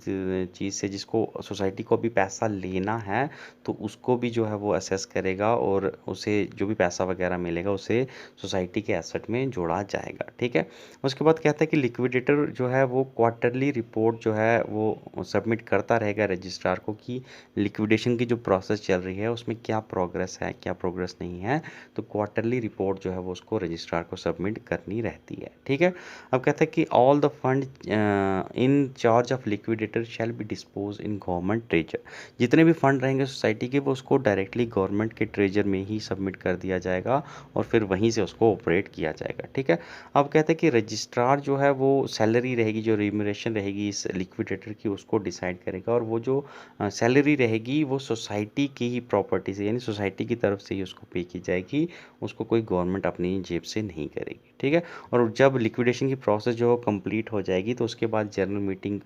चीज़ से जिसको सोसाइटी को भी पैसा लेना है तो उसको भी जो है वो असेस करेगा और उसे जो भी पैसा वगैरह मिलेगा उसे सोसाइटी के एसेट में जोड़ा जाएगा। ठीक है। उसके बाद कहता है कि लिक्विडेटर जो है वो क्वार्टरली रिपोर्ट जो है वो सबमिट करता रहेगा रजिस्ट्रार को कि लिक्विडेशन की जो प्रोसेस चल रही है उसमें क्या प्रोग्रेस है क्या प्रोग्रेस नहीं है, तो क्वार्टरली रिपोर्ट जो है वो उसको रजिस्ट्रार को सबमिट करनी रहती है। ठीक है। अब कहता है कि all the fund in charge of liquidator shall be dispose in government treasure, जितने भी फंड रहेंगे सोसाइटी के वो उसको डायरेक्टली गवर्नमेंट के ट्रेजर में ही सबमिट कर दिया जाएगा और फिर वहीं से उसको ऑपरेट किया जाएगा। ठीक है। अब कहते हैं कि रजिस्ट्रार जो है वो सैलरी रहेगी, जो रिम्यूनरेशन रहेगी इस लिक्विडेटर की उसको डिसाइड करेगा, और वो जो सैलरी रहेगी वो सोसाइटी की ही प्रॉपर्टी से यानी सोसाइटी की तरफ से ही उसको पे की जाएगी, उसको कोई गवर्नमेंट अपनी जेब से नहीं करेगी। ठीक है। और जब लिक्विडेशन की प्रोसेस जो कंप्लीट हो जाएगी तो उसके बाद जनरल मीटिंग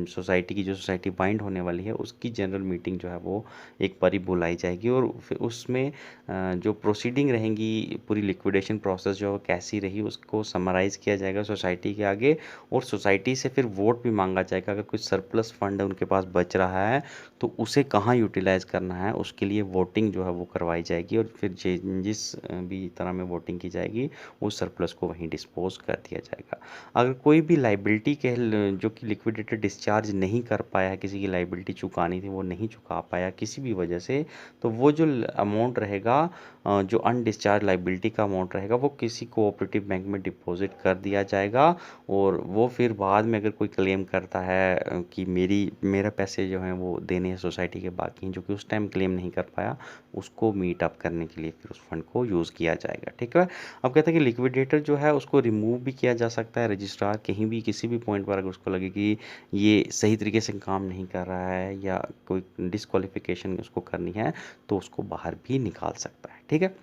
सोसाइटी की जो सोसाइटी बाइंड होने वाली है उसकी जनरल मीटिंग जो है वो एक बारी बुलाई जाएगी और फिर उसमें जो प्रोसीडिंग रहेंगी पूरी लिक्विडेशन प्रोसेस जो कैसी रही उसको समराइज़ किया जाएगा सोसाइटी के आगे, और सोसाइटी से फिर वोट भी मांगा जाएगा। अगर कोई सरप्लस फंड है उनके पास बच रहा है तो उसे कहाँ यूटिलाइज़ करना है उसके लिए वोटिंग जो है वो करवाई जाएगी, और फिर जिस भी तरह में वोटिंग की जाएगी उस सरप्लस को वहीं डिस्पोज कर दिया जाएगा। अगर कोई भी लाइबिलिटी के जो कि लिक्विडेटर डिस्चार्ज नहीं कर पाया, किसी की लाइबिलिटी चुकानी थी वो नहीं चुका पाया किसी भी वजह से, तो वो जो अमाउंट रहेगा जो अनडिस्चार्ज लाइबिलिटी का अमाउंट रहेगा वो किसी कोऑपरेटिव बैंक में डिपॉजिट कर दिया जाएगा, और वो फिर बाद में अगर कोई क्लेम करता है कि मेरा पैसे जो हैं वो देने हैं सोसाइटी के बाकी हैं जो कि उस टाइम क्लेम नहीं कर पाया, उसको मीट अप करने के लिए फिर उस फंड को यूज़ किया जाएगा। ठीक है। अब कहते हैं कि लिक्विडेटर जो है उसको रिमूव भी किया जा सकता है, रजिस्ट्रार कहीं भी किसी भी पॉइंट पर अगर उसको लगे कि ये सही तरीके से काम नहीं कर रहा है या कोई डिस्क्वालिफिकेशन उसको करनी है तो उसको बाहर भी निकाल सकता है। ठीक है।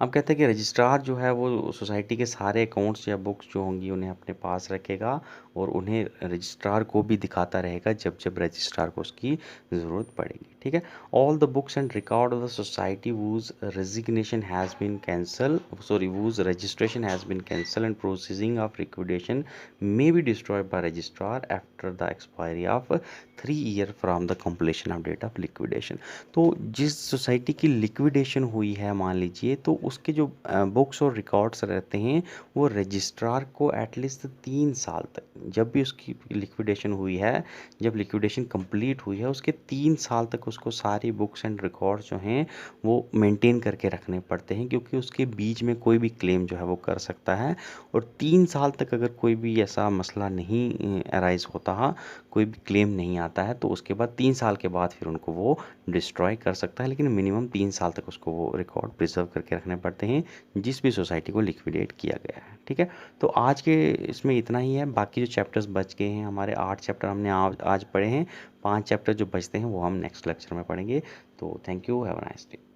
अब कहते हैं कि रजिस्ट्रार जो है वो सोसाइटी के सारे अकाउंट्स या बुक्स जो होंगी उन्हें अपने पास रखेगा और उन्हें रजिस्ट्रार को भी दिखाता रहेगा जब जब रजिस्ट्रार को उसकी ज़रूरत पड़ेगी। ठीक है, all the books and record of the society whose resignation has been cancelled sorry whose registration has been cancelled and processing of liquidation may be destroyed by registrar after the expiry of 3 year from the completion of date of liquidation। तो जिस society की liquidation हुई है मान लीजिए, तो उसके जो बुक्स और रिकॉर्ड्स रहते हैं वो रजिस्ट्रार को एटलीस्ट 3 साल तक, जब भी उसकी लिक्विडेशन हुई है, जब लिक्विडेशन कंप्लीट हुई है उसके 3 साल तक उसको सारी बुक्स एंड रिकॉर्ड्स जो हैं वो मेंटेन करके रखने पड़ते हैं, क्योंकि उसके बीच में कोई भी क्लेम जो है वो कर सकता है। और 3 साल तक अगर कोई भी ऐसा मसला नहीं अराइज होता, कोई भी क्लेम नहीं आता है, तो उसके बाद 3 साल के बाद फिर उनको वो डिस्ट्रॉय कर सकता है, लेकिन मिनिमम 3 साल तक उसको वो रिकॉर्ड प्रिजर्व करके रखने पड़ते हैं जिस भी सोसाइटी को लिक्विडेट किया गया है। ठीक है, तो आज के इसमें इतना ही है। बाकी जो चैप्टर्स बच गए हैं, हमारे 8 चैप्टर हमने आज पढ़े हैं, 5 चैप्टर जो बचते हैं वो हम नेक्स्ट लेक्चर में पढ़ेंगे। तो thank you, have a nice day.